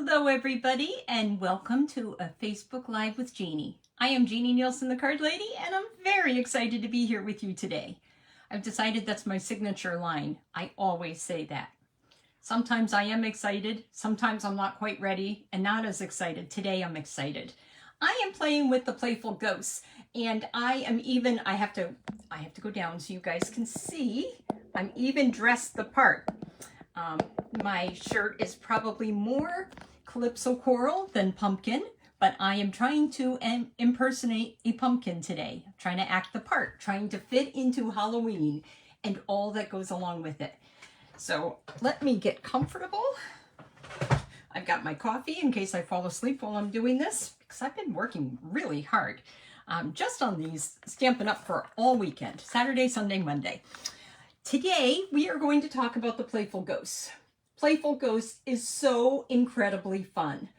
Hello everybody and welcome to a Facebook Live with Jeannie. I am Jeannie Nielsen, the card lady, and I'm very excited to be here with you today. I've decided that's my signature line. I always say that. Sometimes I am excited, sometimes I'm not quite ready and not as excited. Today I'm excited. I am playing with the Playful Ghosts, and I have to go down so you guys can see. I'm even dressed the part. My shirt is probably more Calypso Coral than pumpkin, but I am trying to impersonate a pumpkin today. I'm trying to act the part, trying to fit into Halloween and all that goes along with it. So let me get comfortable. I've got my coffee in case I fall asleep while I'm doing this, because I've been working really hard just on these Stampin' Up for all weekend, Saturday, Sunday, Monday. Today, we are going to talk about the Playful Ghosts. Playful Ghosts is so incredibly fun.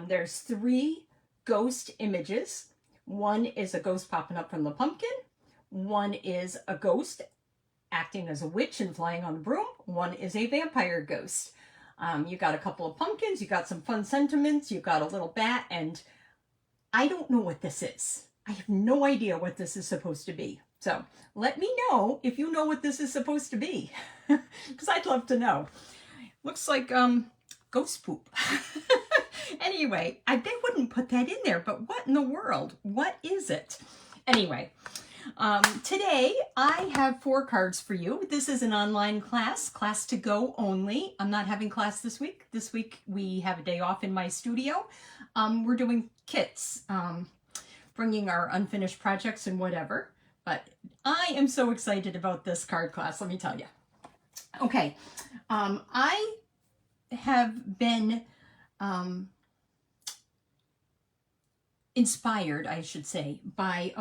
There's 3 ghost images. One is a ghost popping up from the pumpkin. One is a ghost acting as a witch and flying on a broom. One is a vampire ghost. You got a couple of pumpkins, you got some fun sentiments, you got a little bat, and I don't know what this is. I have no idea what this is supposed to be. So let me know if you know what this is supposed to be, because I'd love to know. Looks like ghost poop. Anyway, they wouldn't put that in there, but what in the world? What is it? Anyway, today I have 4 cards for you. This is an online class to go only. I'm not having class this week. This week we have a day off in my studio. We're doing kits, bringing our unfinished projects and whatever. But I am so excited about this card class, let me tell you. Okay, I have been inspired, I should say, by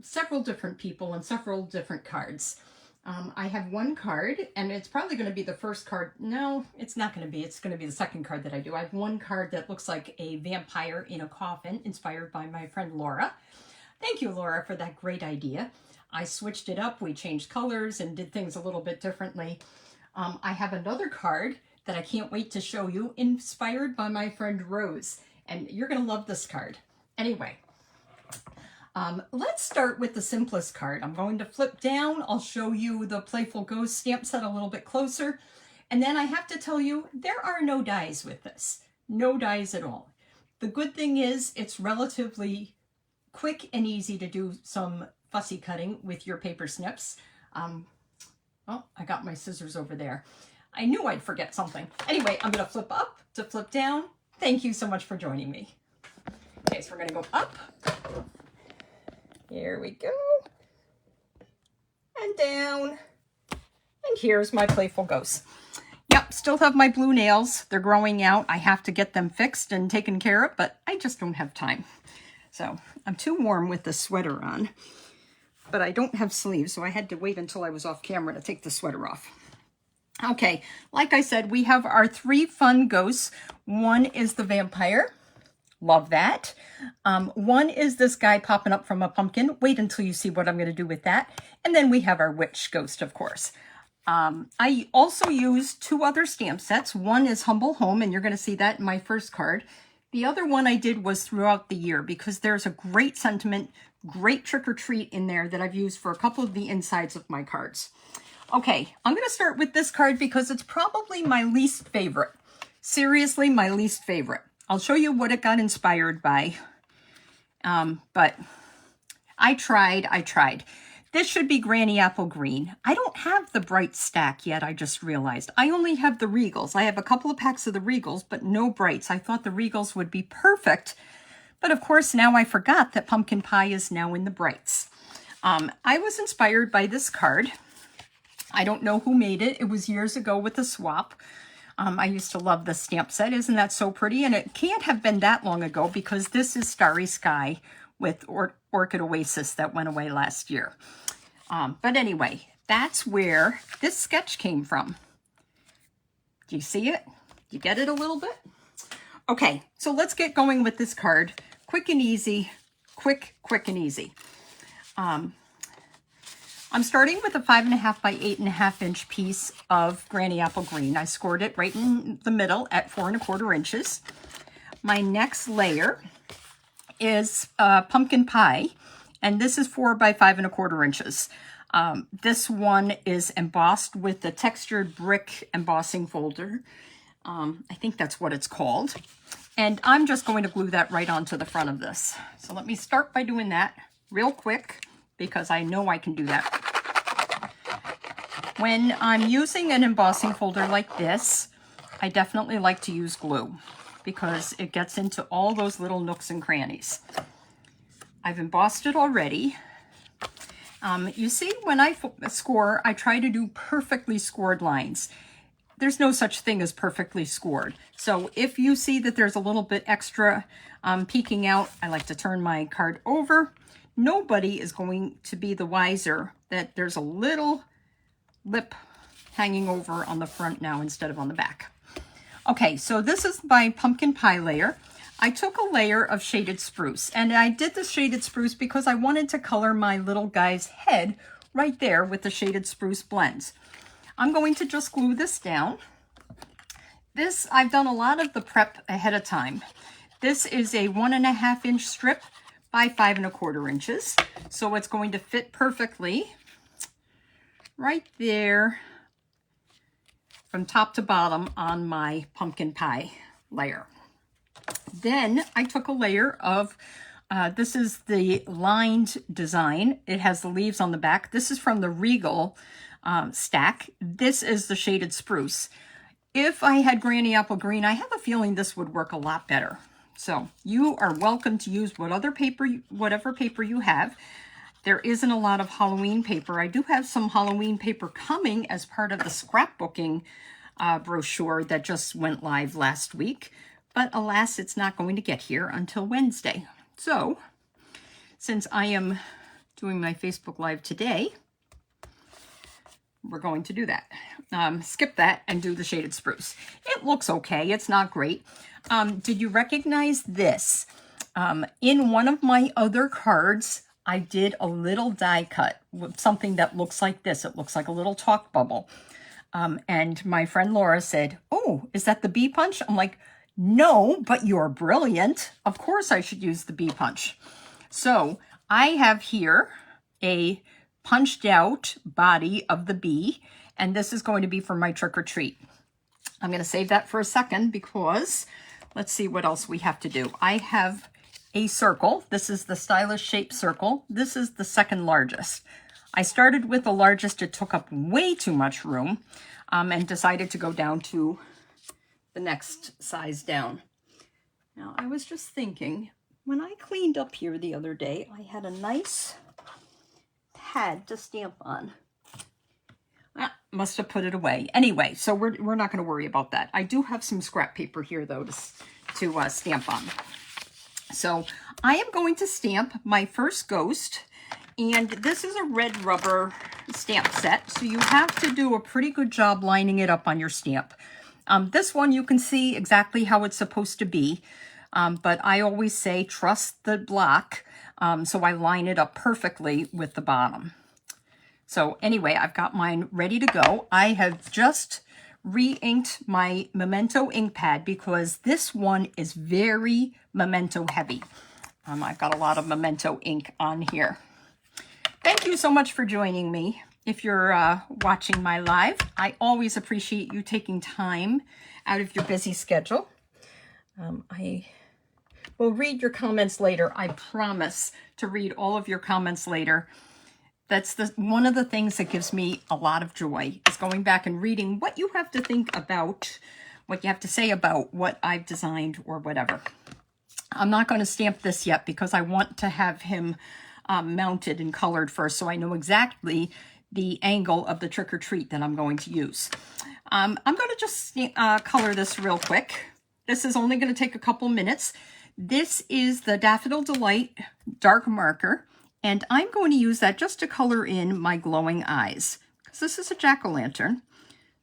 several different people and several different cards. I have one card, and it's probably going to be the first card. No, it's not going to be. It's going to be the second card that I do. I have one card that looks like a vampire in a coffin, inspired by my friend Laura. Thank you, Laura, for that great idea. I switched it up. We changed colors and did things a little bit differently. I have another card that I can't wait to show you, inspired by my friend Rose. And you're going to love this card. Anyway, let's start with the simplest card. I'm going to flip down. I'll show you the Playful Ghost stamp set a little bit closer. And then I have to tell you, there are no dies with this. No dies at all. The good thing is it's relatively quick and easy to do some fussy cutting with your paper snips. Oh, I got my scissors over there. I knew I'd forget something. Anyway, I'm going to flip up to flip down. Thank you so much for joining me. Okay, so we're going to go up. Here we go. And down. And here's my Playful Ghost. Yep, still have my blue nails. They're growing out. I have to get them fixed and taken care of, but I just don't have time. So I'm too warm with the sweater on, but I don't have sleeves, so I had to wait until I was off camera to take the sweater off. Okay, like I said, we have our 3 fun ghosts. One is the vampire. Love that. One is this guy popping up from a pumpkin. Wait until you see what I'm going to do with that. And then we have our witch ghost, of course. I also used 2 other stamp sets. One is Humble Home, and you're going to see that in my first card. The other one I did was throughout the year, because there's a great sentiment, great trick or treat in there that I've used for a couple of the insides of my cards. Okay, I'm going to start with this card because it's probably my least favorite. Seriously, my least favorite. I'll show you what it got inspired by. But I tried. This should be Granny Apple Green. I don't have the bright stack yet, I just realized. I only have the Regals. I have a couple of packs of the Regals, but no brights. I thought the Regals would be perfect. But of course, now I forgot that pumpkin pie is now in the brights. I was inspired by this card. I don't know who made it. It was years ago with a swap. I used to love this stamp set. Isn't that so pretty? And it can't have been that long ago, because this is Starry Sky with Orchid Oasis that went away last year. But anyway, that's where this sketch came from. Do you see it? Do you get it a little bit? Okay, so let's get going with this card. Quick and easy. Quick and easy. I'm starting with a 5.5 by 8.5 inch piece of Granny Apple Green. I scored it right in the middle at 4¼ inches. My next layer is pumpkin pie, and this is 4 by 5¼ inches. This one is embossed with the textured brick embossing folder. I think that's what it's called. And I'm just going to glue that right onto the front of this. So let me start by doing that real quick, because I know I can do that. When I'm using an embossing folder like this, I definitely like to use glue because it gets into all those little nooks and crannies. I've embossed it already. You see, when I score, I try to do perfectly scored lines. There's no such thing as perfectly scored. So if you see that there's a little bit extra peeking out, I like to turn my card over. Nobody is going to be the wiser that there's a little lip hanging over on the front now instead of on the back. Okay, so this is my pumpkin pie layer. I took a layer of shaded spruce, and I did the shaded spruce because I wanted to color my little guy's head right there with the shaded spruce blends. I'm going to just glue this down. This, I've done a lot of the prep ahead of time. This is a 1.5 inch strip by 5¼ inches. So it's going to fit perfectly right there from top to bottom on my pumpkin pie layer. Then I took a layer of, this is the lined design. It has the leaves on the back. This is from the Regal stack. This is the shaded spruce. If I had Granny Apple Green, I have a feeling this would work a lot better. So you are welcome to use whatever paper you have. There isn't a lot of Halloween paper. I do have some Halloween paper coming as part of the scrapbooking brochure that just went live last week. But alas, it's not going to get here until Wednesday. So since I am doing my Facebook Live today, we're going to do that. Skip that and do the shaded spruce. It looks okay. It's not great. Did you recognize this? In one of my other cards, I did a little die cut with something that looks like this. It looks like a little talk bubble. And my friend Laura said, "Oh, is that the bee punch?" I'm like, "No, but you're brilliant. Of course I should use the bee punch." So I have here a punched out body of the bee, and this is going to be for my trick or treat. I'm going to save that for a second because let's see what else we have to do. I have a circle. This is the stylish shape circle. This is the second largest. I started with the largest. It took up way too much room and decided to go down to the next size down. Now, I was just thinking, when I cleaned up here the other day, I had a nice pad to stamp on. Must have put it away. Anyway, so we're not going to worry about that. I do have some scrap paper here, though, to stamp on. So I am going to stamp my first ghost, and this is a red rubber stamp set, so you have to do a pretty good job lining it up on your stamp. This one you can see exactly how it's supposed to be, but I always say trust the block, so I line it up perfectly with the bottom. So anyway, I've got mine ready to go. I have just re-inked my Memento ink pad because this one is very Memento heavy. I've got a lot of Memento ink on here. Thank you so much for joining me. If you're watching my live, I always appreciate you taking time out of your busy schedule. I will read your comments later. I promise to read all of your comments later. That's one of the things that gives me a lot of joy, is going back and reading what you have to think about, what you have to say about what I've designed or whatever. I'm not going to stamp this yet because I want to have him mounted and colored first, so I know exactly the angle of the trick or treat that I'm going to use. I'm going to just color this real quick. This is only going to take a couple minutes. This is the Daffodil Delight dark marker, and I'm going to use that just to color in my glowing eyes, because this is a jack-o'-lantern.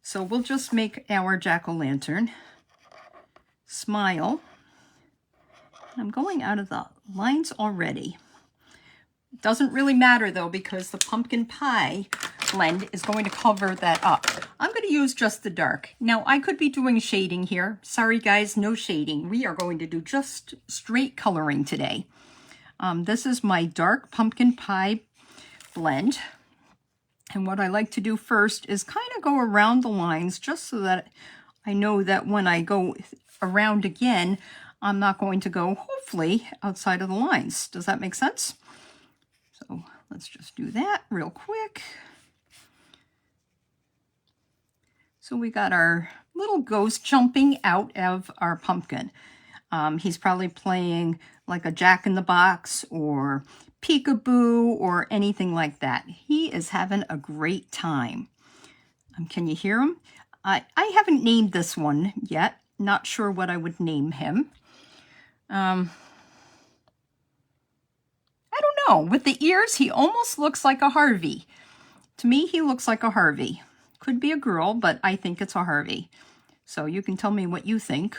So we'll just make our jack-o'-lantern smile. I'm going out of the lines already. Doesn't really matter though, because the pumpkin pie blend is going to cover that up. I'm going to use just the dark. Now I could be doing shading here. Sorry guys, no shading. We are going to do just straight coloring today. This is my dark pumpkin pie blend. And what I like to do first is kind of go around the lines just so that I know that when I go around again, I'm not going to go, hopefully, outside of the lines. Does that make sense? So let's just do that real quick. So we got our little ghost jumping out of our pumpkin. He's probably playing like a Jack-in-the-Box or peekaboo or anything like that. He is having a great time. Can you hear him? I haven't named this one yet. Not sure what I would name him. I don't know. With the ears, he almost looks like a Harvey. To me, he looks like a Harvey. Could be a girl, but I think it's a Harvey. So you can tell me what you think.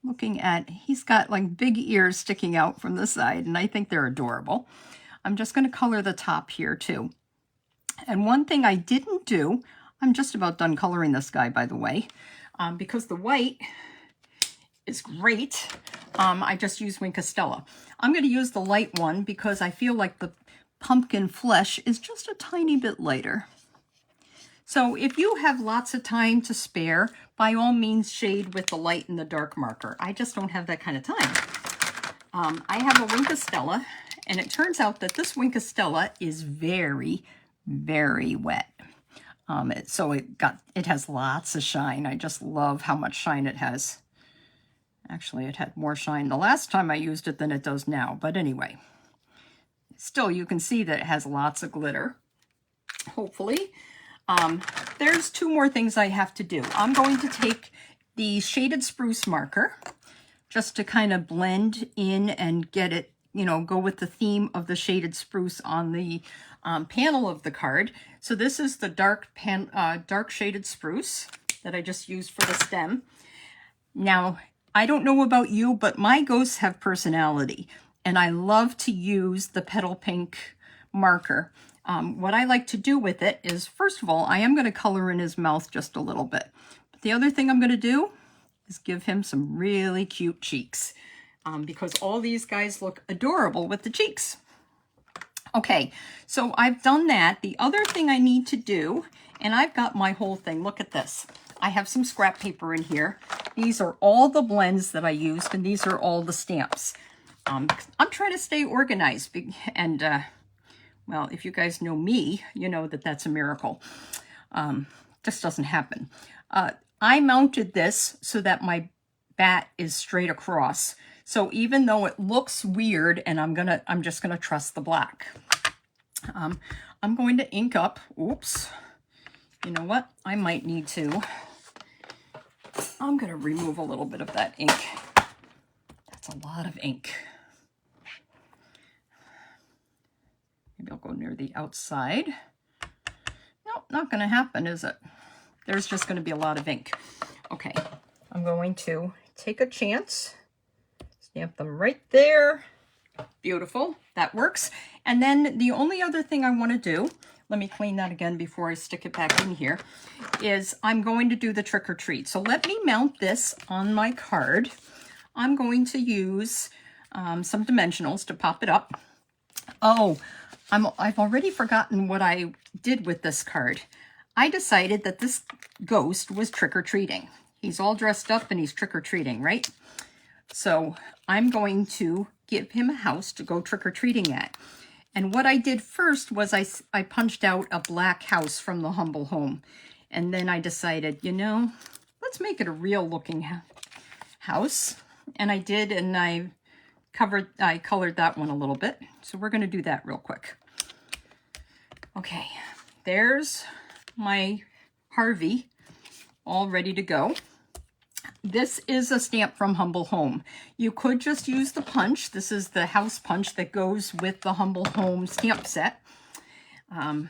Looking at, he's got like big ears sticking out from the side, and I think they're adorable. I'm just going to color the top here too. And one thing I didn't do, I'm just about done coloring this guy, by the way, because the white is great. I just used Wink of Stella. I'm going to use the light one because I feel like the pumpkin flesh is just a tiny bit lighter. So if you have lots of time to spare, by all means shade with the light and the dark marker. I just don't have that kind of time. I have a Wink of Stella, and it turns out that this Wink of Stella is very, very wet. So it has lots of shine. I just love how much shine it has. Actually, it had more shine the last time I used it than it does now. But anyway, still you can see that it has lots of glitter, hopefully. There's two more things I have to do. I'm going to take the shaded spruce marker just to kind of blend in and get it, you know, go with the theme of the shaded spruce on the panel of the card. So this is the dark shaded spruce that I just used for the stem. Now, I don't know about you, but my ghosts have personality, and I love to use the petal pink marker. What I like to do with it is, first of all, I am going to color in his mouth just a little bit. But the other thing I'm going to do is give him some really cute cheeks, because all these guys look adorable with the cheeks. Okay, so I've done that. The other thing I need to do, and I've got my whole thing. Look at this. I have some scrap paper in here. These are all the blends that I used, and these are all the stamps. I'm trying to stay organized, and well, if you guys know me, you know that that's a miracle. Just doesn't happen. I mounted this so that my bat is straight across. So even though it looks weird, and I'm just gonna trust the black. I'm going to ink up. Oops. You know what? I might need to. I'm gonna remove a little bit of that ink. That's a lot of ink. Maybe I'll go near the outside. Nope, not gonna happen, is it? There's just gonna be a lot of ink. Okay, I'm going to take a chance. Stamp them right there. Beautiful, that works. And then the only other thing I wanna do, let me clean that again before I stick it back in here, is I'm going to do the trick or treat. So let me mount this on my card. I'm going to use some dimensionals to pop it up. Oh, I've already forgotten what I did with this card. I decided that this ghost was trick-or-treating. He's all dressed up and he's trick-or-treating, right? So I'm going to give him a house to go trick-or-treating at. And what I did first was I punched out a black house from the Humble Home. And then I decided, you know, let's make it a real looking house. And I did, and I colored that one a little bit. So we're going to do that real quick. Okay, there's my Harvey all ready to go. This is a stamp from Humble Home. You could just use the punch. This is the house punch that goes with the Humble Home stamp set. I'm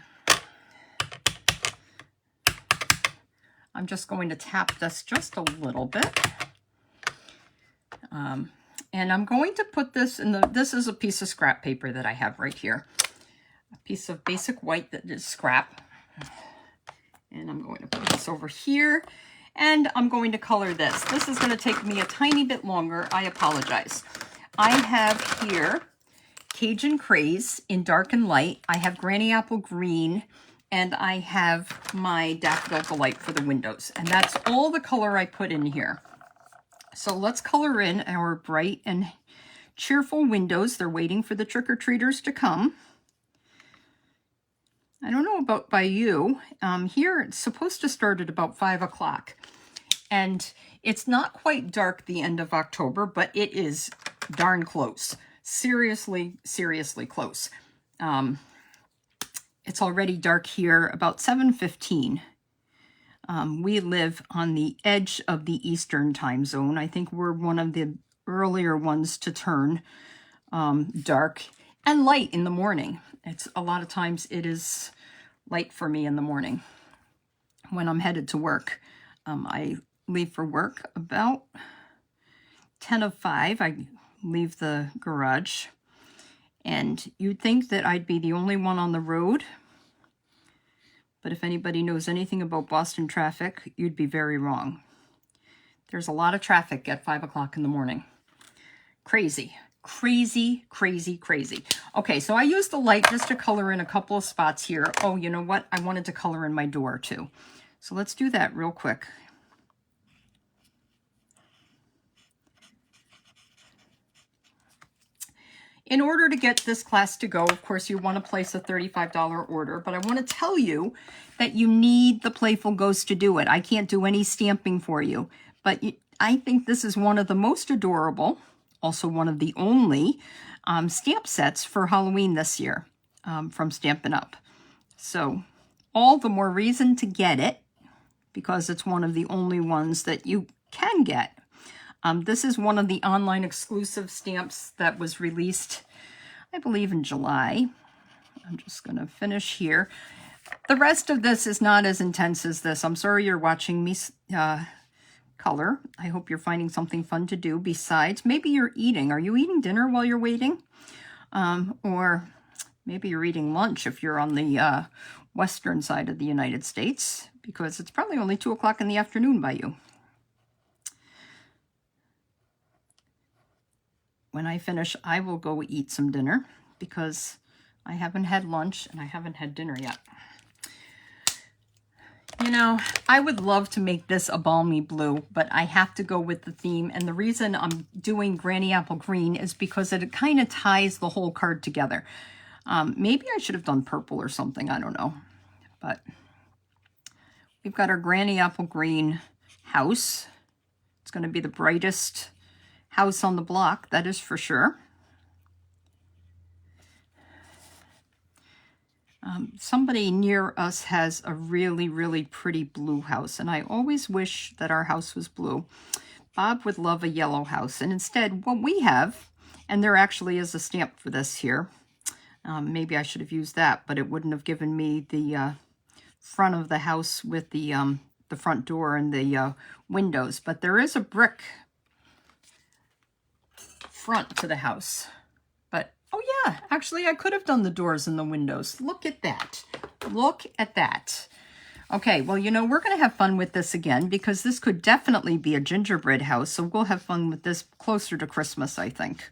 just going to tap this just a little bit. And I'm going to put this in this is a piece of scrap paper that I have right here. A piece of basic white that is scrap. And I'm going to put this over here. And I'm going to color this. This is going to take me a tiny bit longer. I apologize. I have here Cajun Craze in dark and light. I have Granny Apple Green. And I have my Daffodil Delight for the windows. And that's all the color I put in here. So let's color in our bright and cheerful windows. They're waiting for the trick-or-treaters to come. I don't know about by you. Here it's supposed to start at about 5 o'clock. And it's not quite dark the end of October, but it is darn close. Seriously, seriously close. It's already dark here about 7:15. We live on the edge of the Eastern time zone. I think we're one of the earlier ones to turn dark and light in the morning. It's a lot of times it is light for me in the morning when I'm headed to work. I leave for work about 10:05. I leave the garage. And you'd think that I'd be the only one on the road. But if anybody knows anything about Boston traffic, you'd be very wrong. There's a lot of traffic at 5 o'clock in the morning. Crazy, crazy, crazy, crazy. Okay, so I used the light just to color in a couple of spots here. Oh, you know what? I wanted to color in my door too. So let's do that real quick. In order to get this class to go, of course, you want to place a $35 order, but I want to tell you that you need the Playful Ghosts to do it. I can't do any stamping for you, but I think this is one of the most adorable, also one of the only stamp sets for Halloween this year from Stampin' Up. So all the more reason to get it because it's one of the only ones that you can get. This is one of the online exclusive stamps that was released, I believe, in July. I'm just going to finish here. The rest of this is not as intense as this. I'm sorry you're watching me color. I hope you're finding something fun to do besides. Maybe you're eating. Are you eating dinner while you're waiting? Or maybe you're eating lunch if you're on the western side of the United States, because it's probably only 2 o'clock in the afternoon by you. When I finish, I will go eat some dinner because I haven't had lunch and I haven't had dinner yet. You know, I would love to make this a balmy blue, but I have to go with the theme. And the reason I'm doing Granny Apple Green is because it kind of ties the whole card together. Maybe I should have done purple or something. I don't know. But we've got our Granny Apple Green house. It's going to be the brightest house on the block, that is for sure. Somebody near us has a really, really pretty blue house, and I always wish that our house was blue. Bob would love a yellow house, and instead what we have, and there actually is a stamp for this here. Maybe I should have used that, but it wouldn't have given me the front of the house with the front door and the windows. But there is a brick front to the house. But oh yeah, actually I could have done the doors and the windows. Look at that. Look at that. Okay, well, you know, we're going to have fun with this again because this could definitely be a gingerbread house. So we'll have fun with this closer to Christmas, I think.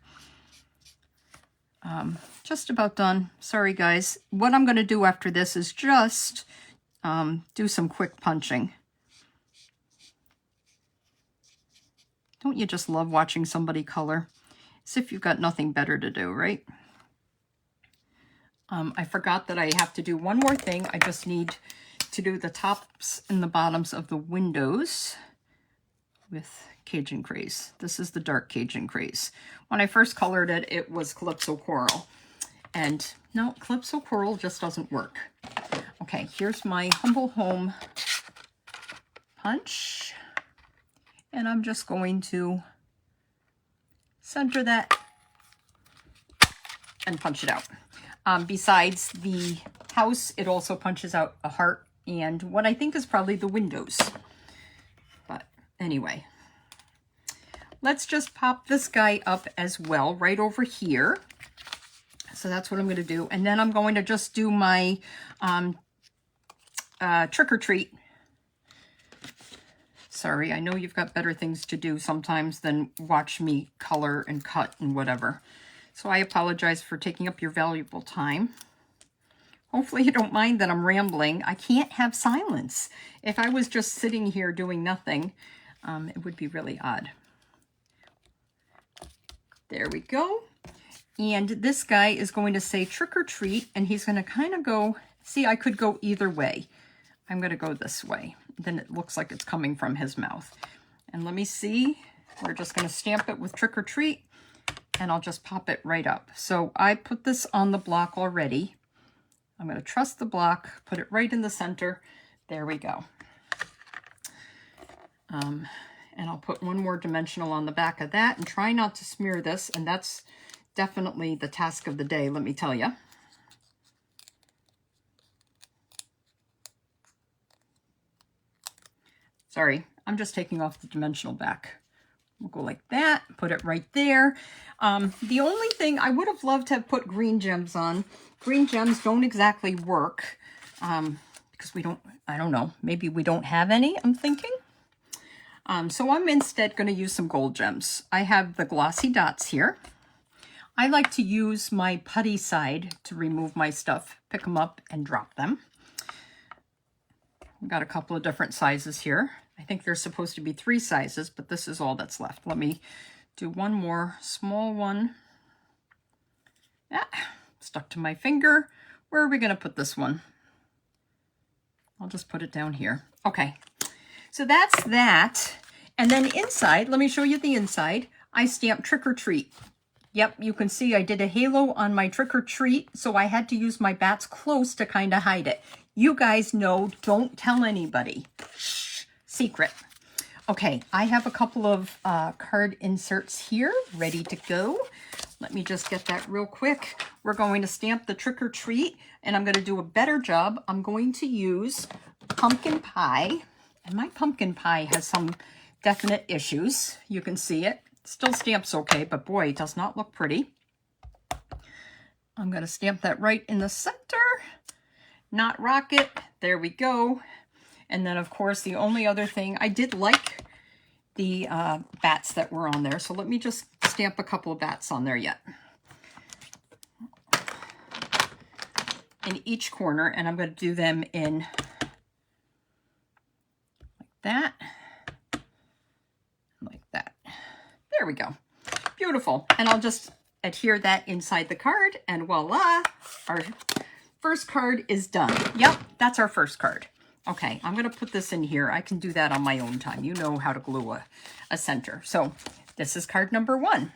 Just about done. Sorry, guys. What I'm going to do after this is just do some quick punching. Don't you just love watching somebody color? As if you've got nothing better to do, right? I forgot that I have to do one more thing. I just need to do the tops and the bottoms of the windows with Cajun Craze. This is the dark Cajun Craze. When I first colored it, it was Calypso Coral. And no, Calypso Coral just doesn't work. Okay, here's my Humble Home punch. And I'm just going to center that and punch it out. Besides the house, it also punches out a heart and what I think is probably the windows. But anyway, let's just pop this guy up as well, right over here. So that's what I'm going to do. And then I'm going to just do my trick or treat. Sorry, I know you've got better things to do sometimes than watch me color and cut and whatever. So I apologize for taking up your valuable time. Hopefully you don't mind that I'm rambling. I can't have silence. If I was just sitting here doing nothing, it would be really odd. There we go. And this guy is going to say trick or treat, and he's going to kind of go, see, I could go either way. I'm going to go this way. Then it looks like it's coming from his mouth. And let me see. We're just going to stamp it with trick or treat, and I'll just pop it right up. So I put this on the block already. I'm going to trust the block, put it right in the center. There we go. And I'll put one more dimensional on the back of that and try not to smear this. And that's definitely the task of the day, let me tell you. Sorry, I'm just taking off the dimensional back. We'll go like that, put it right there. The only thing, I would have loved to have put green gems on. Green gems don't exactly work because we don't, I don't know, maybe we don't have any, I'm thinking. So I'm instead going to use some gold gems. I have the glossy dots here. I like to use my putty side to remove my stuff, pick them up and drop them. I've got a couple of different sizes here. I think there's supposed to be 3 sizes, but this is all that's left. Let me do one more small one. Ah, stuck to my finger. Where are we going to put this one? I'll just put it down here. Okay, so that's that. And then inside, let me show you the inside. I stamped trick or treat. Yep, you can see I did a halo on my trick or treat, so I had to use my bats close to kind of hide it. You guys know, don't tell anybody. Shh, secret. Okay, I have a couple of card inserts here ready to go. Let me just get that real quick. We're going to stamp the trick or treat, and I'm going to do a better job. I'm going to use pumpkin pie, and my pumpkin pie has some definite issues. You can see it. Still stamps okay, but boy, it does not look pretty. I'm going to stamp that right in the center. Not rocket. There we go. And then, of course, the only other thing, I did like the bats that were on there. So let me just stamp a couple of bats on there yet. In each corner, and I'm going to do them in like that. Like that. There we go. Beautiful. And I'll just adhere that inside the card, and voila, our first card is done. Yep, that's our first card. Okay, I'm going to put this in here. I can do that on my own time. You know how to glue a center. So this is card number 1.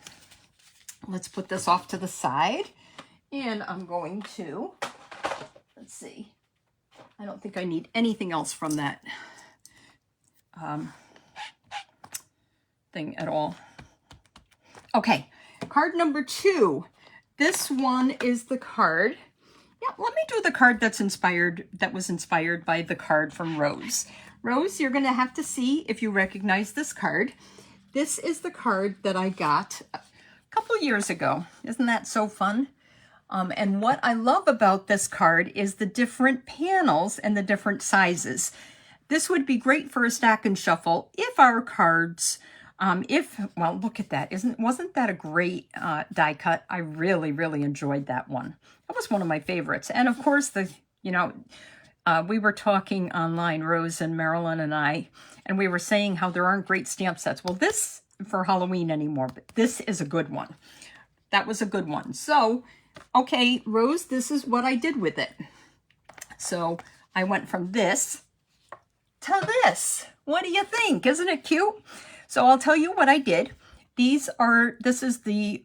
Let's put this off to the side. And I'm going to, let's see. I don't think I need anything else from that thing at all. Okay, card number 2. This one is the card. Yeah, let me do the card that was inspired by the card from Rose. Rose, you're going to have to see if you recognize this card. This is the card that I got a couple years ago. Isn't that so fun? And what I love about this card is the different panels and the different sizes. This would be great for a stack and shuffle if our cards, well, look at that. Wasn't that a great die cut? I really, really enjoyed that one. That was one of my favorites. And of course, we were talking online, Rose and Marilyn and I, and we were saying how there aren't great stamp sets. Well, this for Halloween anymore, but this is a good one. That was a good one. So, okay, Rose, this is what I did with it. So I went from this to this. What do you think? Isn't it cute? So I'll tell you what I did. This is the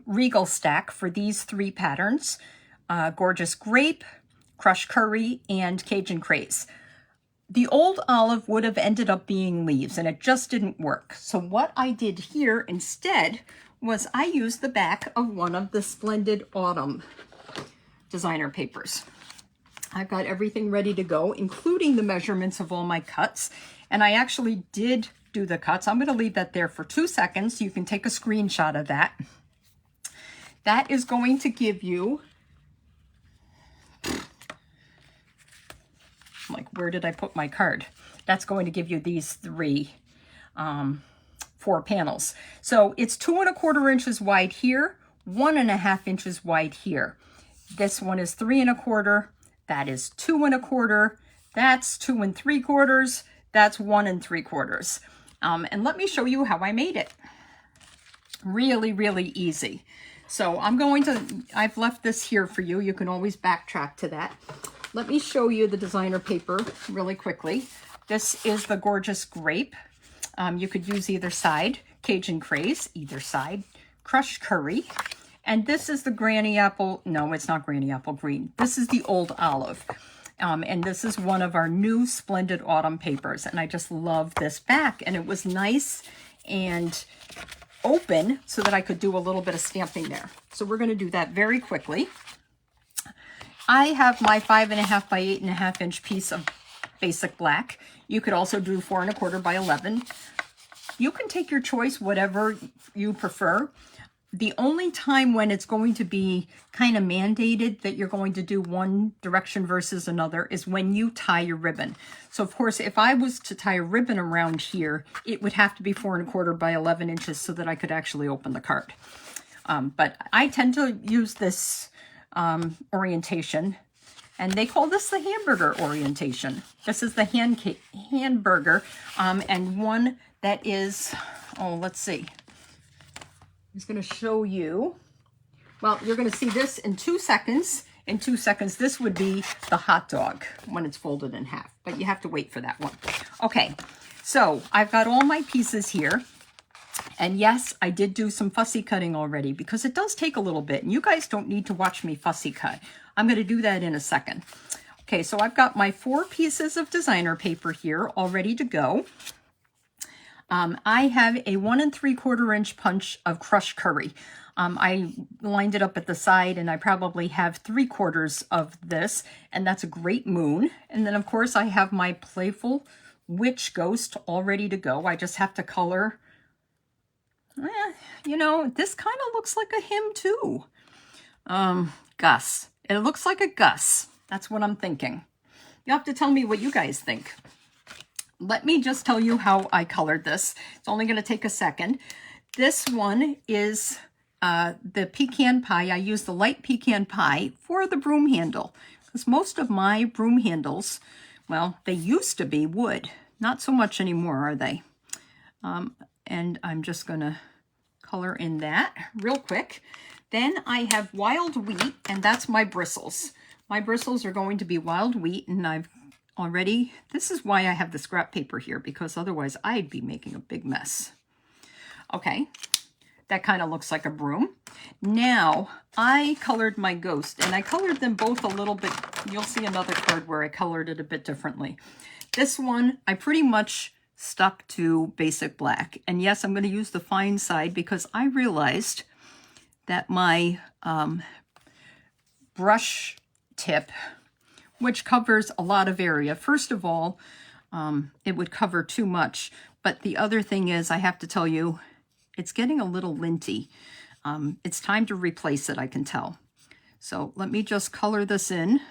Regal stack for these 3 patterns. Gorgeous Grape, Crushed Curry, and Cajun Craze. The old olive would have ended up being leaves, and it just didn't work. So what I did here instead was I used the back of one of the Splendid Autumn designer papers. I've got everything ready to go, including the measurements of all my cuts. And I actually did do the cuts. I'm going to leave that there for 2 seconds so you can take a screenshot of that. That is going to give you, like, where did I put my card? That's going to give you these 4 panels. So it's 2 1/4 inches wide here, 1 1/2 inches wide here. This one is 3 1/4. That is 2 1/4. That's 2 3/4. That's 1 3/4. And let me show you how I made it. Really, really easy. So I've left this here for you. You can always backtrack to that. Let me show you the designer paper really quickly. This is the gorgeous grape. You could use either side. Cajun Craze, either side. Crushed curry. And this is the Granny Apple. No, it's not Granny Apple Green. This is the Old Olive. And this is one of our new Splendid Autumn papers. And I just love this back. And it was nice and open so that I could do a little bit of stamping there. So we're going to do that very quickly. I have my 5 1/2 by 8 1/2 inch piece of basic black. You could also do 4 1/4 by 11. You can take your choice, whatever you prefer. The only time when it's going to be kind of mandated that you're going to do one direction versus another is when you tie your ribbon. So of course, if I was to tie a ribbon around here, it would have to be 4 1/4 by 11 inches so that I could actually open the card. But I tend to use this orientation, and they call this the hamburger orientation. This is the hamburger, and one that is, oh, let's see. I'm just going to show you. Well, you're going to see this in 2 seconds. In 2 seconds, this would be the hot dog when it's folded in half, but you have to wait for that one. Okay, so I've got all my pieces here. And yes, I did do some fussy cutting already because it does take a little bit. And you guys don't need to watch me fussy cut. I'm going to do that in a second. Okay, so I've got my 4 pieces of designer paper here all ready to go. I have a 1 3/4 inch punch of crushed curry. I lined it up at the side, and I probably have 3/4 of this, and that's a great moon. And then, of course, I have my Playful Ghost all ready to go. I just have to color. You know, this kind of looks like a him too. Gus. It looks like a Gus. That's what I'm thinking. You have to tell me what you guys think. Let me just tell you how I colored this. It's only going to take a second. This one is the pecan pie. I use the light pecan pie for the broom handle, because most of my broom handles, well, they used to be wood. Not so much anymore, are they? And I'm just going to color in that real quick. Then I have wild wheat, and that's my bristles. My bristles are going to be wild wheat, and I've already, this is why I have the scrap paper here, because otherwise I'd be making a big mess. Okay, that kind of looks like a broom. Now, I colored my ghost, and I colored them both a little bit. You'll see another card where I colored it a bit differently. This one, I pretty much stuck to basic black. And yes, I'm going to use the fine side because I realized that my brush tip, which covers a lot of area, first of all, it would cover too much. But the other thing is, I have to tell you, it's getting a little linty. It's time to replace it, I can tell. So let me just color this in.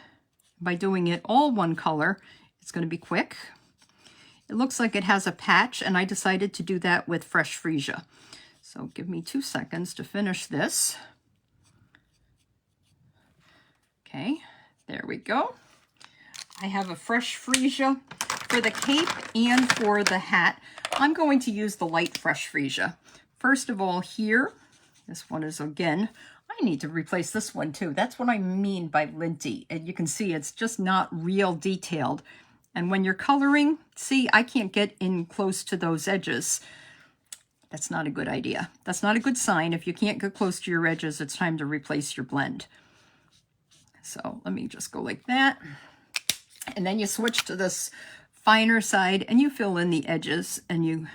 By doing it all one color, it's going to be quick. It looks like it has a patch, and I decided to do that with fresh freesia. So give me 2 seconds to finish this. Okay, there we go. I have a fresh freesia for the cape and for the hat. I'm going to use the light fresh freesia. First of all, here, this one is, again, I need to replace this one too. That's what I mean by linty. And you can see it's just not real detailed. And when you're coloring, see, I can't get in close to those edges. That's not a good idea. That's not a good sign. If you can't get close to your edges, it's time to replace your blend. So let me just go like that. And then you switch to this finer side, and you fill in the edges, and you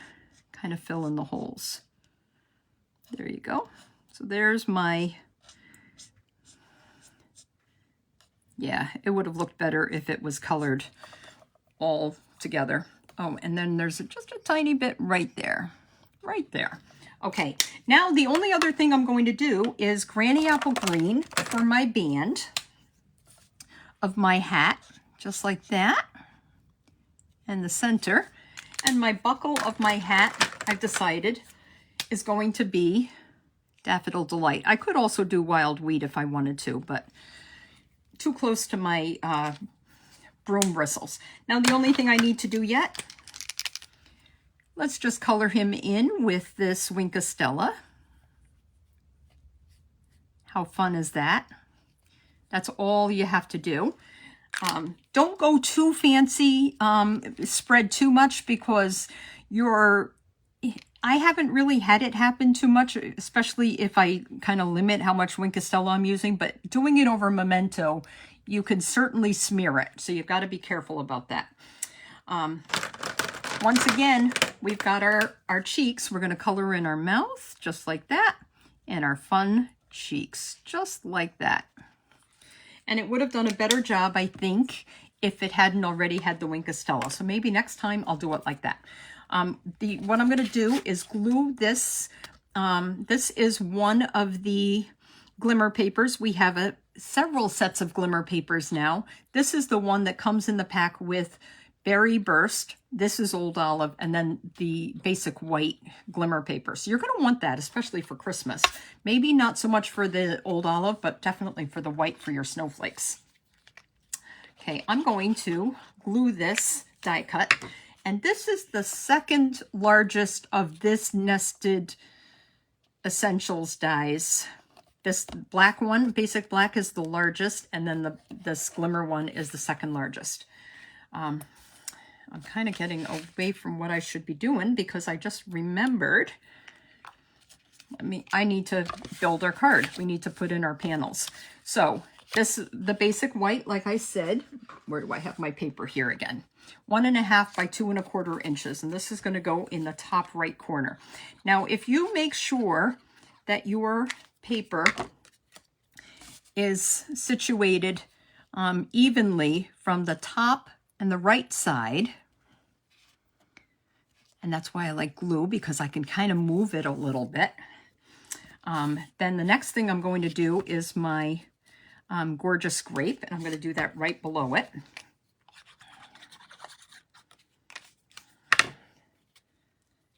kind of fill in the holes. There you go. So there's my, yeah, it would have looked better if it was colored all together. Oh, and then there's just a tiny bit right there. Right there. Okay, now the only other thing I'm going to do is Granny Apple Green for my band of my hat, just like that, and the center. And my buckle of my hat, I've decided, is going to be Daffodil Delight. I could also do Wild Wheat if I wanted to, but too close to my broom bristles. Now the only thing I need to do yet, let's just color him in with this Wink Stella. How fun is that? That's all you have to do. Don't go too fancy, spread too much, because I haven't really had it happen too much, especially if I kind of limit how much Wink Stella I'm using, but doing it over Memento, you can certainly smear it. So you've got to be careful about that. Once again, we've got our cheeks. We're going to color in our mouth just like that, and our fun cheeks just like that. And it would have done a better job, I think, if it hadn't already had the Wink Stella. So maybe next time I'll do it like that. What I'm going to do is glue this. This is one of the glimmer papers. We have several sets of glimmer papers now. This is the one that comes in the pack with Berry Burst. This is Old Olive, and then the basic white glimmer paper. So you're going to want that, especially for Christmas. Maybe not so much for the Old Olive, but definitely for the white for your snowflakes. Okay, I'm going to glue this die cut, and this is the second largest of this nested essentials dies. This black one, basic black, is the largest, and then this glimmer one is the second largest. I'm kind of getting away from what I should be doing because I just remembered, I need to build our card. We need to put in our panels. So the basic white, like I said, where do I have my paper here again? 1.5 by 2.25 inches. And this is going to go in the top right corner. Now, if you make sure that your paper is situated evenly from the top and the right side, and that's why I like glue, because I can kind of move it a little bit. Then the next thing I'm going to do is my gorgeous grape, and I'm going to do that right below it.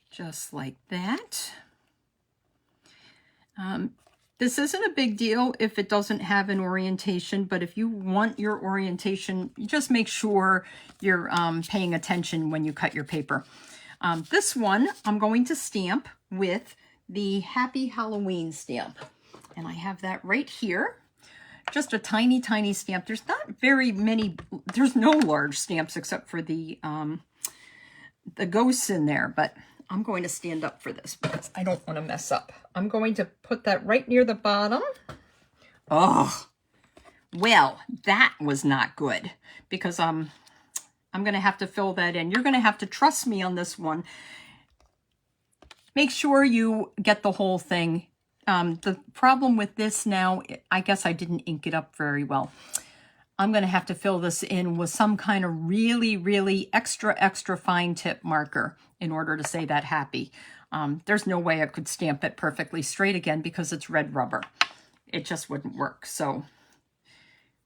Just like that. This isn't a big deal if it doesn't have an orientation, but if you want your orientation, just make sure you're paying attention when you cut your paper. This one I'm going to stamp with the Happy Halloween stamp. And I have that right here. Just a tiny, tiny stamp. There's not very many, there's no large stamps except for the ghosts in there, but I'm going to stand up for this because I don't want to mess up. I'm going to put that right near the bottom. Oh, well, that was not good because I'm going to have to fill that in. You're going to have to trust me on this one. Make sure you get the whole thing. The problem with this now, I guess I didn't ink it up very well. I'm going to have to fill this in with some kind of really, really extra fine tip marker in order to say that happy. There's no way I could stamp it perfectly straight again because it's red rubber. It just wouldn't work. So,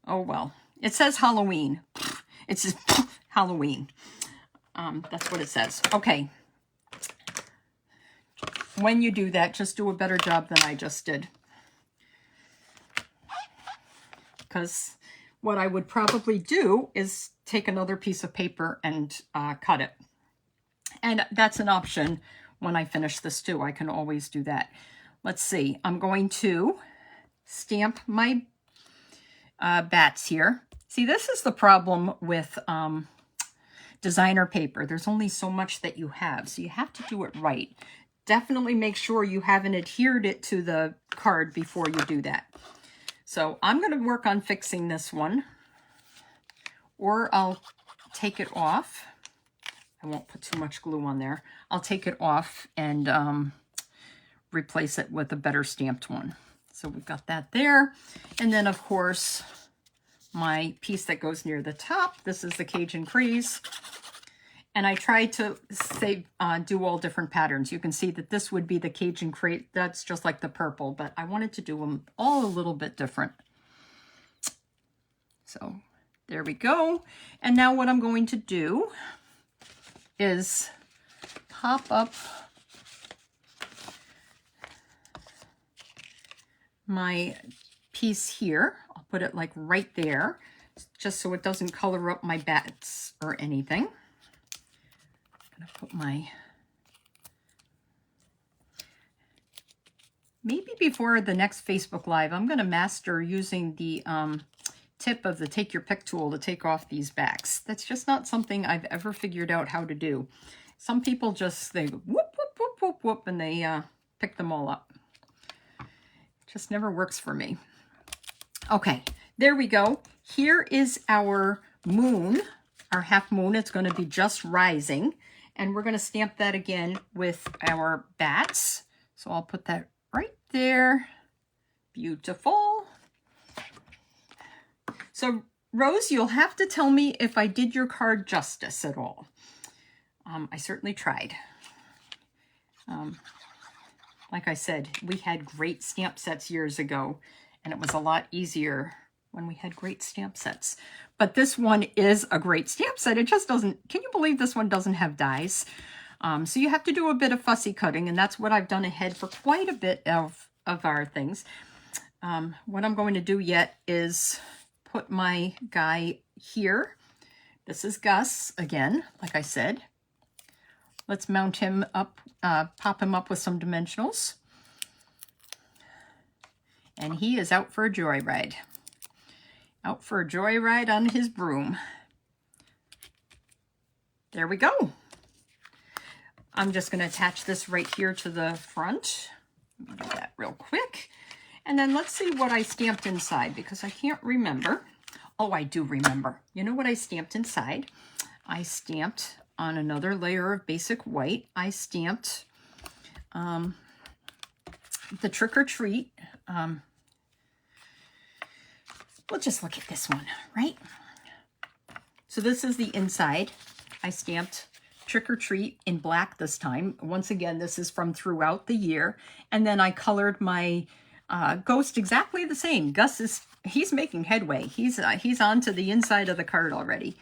oh well. It says Halloween. It says Halloween. That's what it says. Okay. When you do that, just do a better job than I just did. Because what I would probably do is take another piece of paper and cut it. And that's an option when I finish this too. I can always do that. Let's see. I'm going to stamp my bats here. See, this is the problem with designer paper. There's only so much that you have, so you have to do it right. Definitely make sure you haven't adhered it to the card before you do that. So I'm going to work on fixing this one, or I'll take it off. I won't put too much glue on there. I'll take it off and replace it with a better stamped one. So we've got that there. And then, of course, my piece that goes near the top. This is the Cajun Crease. And I tried to say, do all different patterns. You can see that this would be the Cajun crepe. That's just like the purple, but I wanted to do them all a little bit different. So there we go. And now what I'm going to do is pop up my piece here. I'll put it like right there, just so it doesn't color up my bats or anything. I'm gonna put my, maybe before the next Facebook Live, I'm gonna master using the tip of the take your pick tool to take off these backs. That's just not something I've ever figured out how to do. Some people just, they whoop, whoop, whoop, whoop, whoop, and they pick them all up. Just never works for me. Okay, there we go. Here is our moon, our half moon. It's going to be just rising. And we're going to stamp that again with our bats. So I'll put that right there. Beautiful. So Rose, you'll have to tell me if I did your card justice at all. I certainly tried. Like I said, we had great stamp sets years ago, and it was a lot easier when we had great stamp sets. But this one is a great stamp set. It just doesn't, can you believe this one doesn't have dies? So you have to do a bit of fussy cutting, and that's what I've done ahead for quite a bit of our things. What I'm going to do yet is put my guy here. This is Gus again, like I said. Let's mount him up, pop him up with some dimensionals. And he is out for a joyride. Out for a joyride on his broom. There we go. I'm just going to attach this right here to the front. Let me do that real quick. And then let's see what I stamped inside, because I can't remember. Oh, I do remember. You know what I stamped inside? I stamped on another layer of basic white. I stamped the Trick or Treat. We'll just look at this one, right? So this is the inside. I stamped Trick or Treat in black this time. Once again, this is from throughout the year. And then I colored my ghost exactly the same. Gus he's making headway. He's on to the inside of the card already.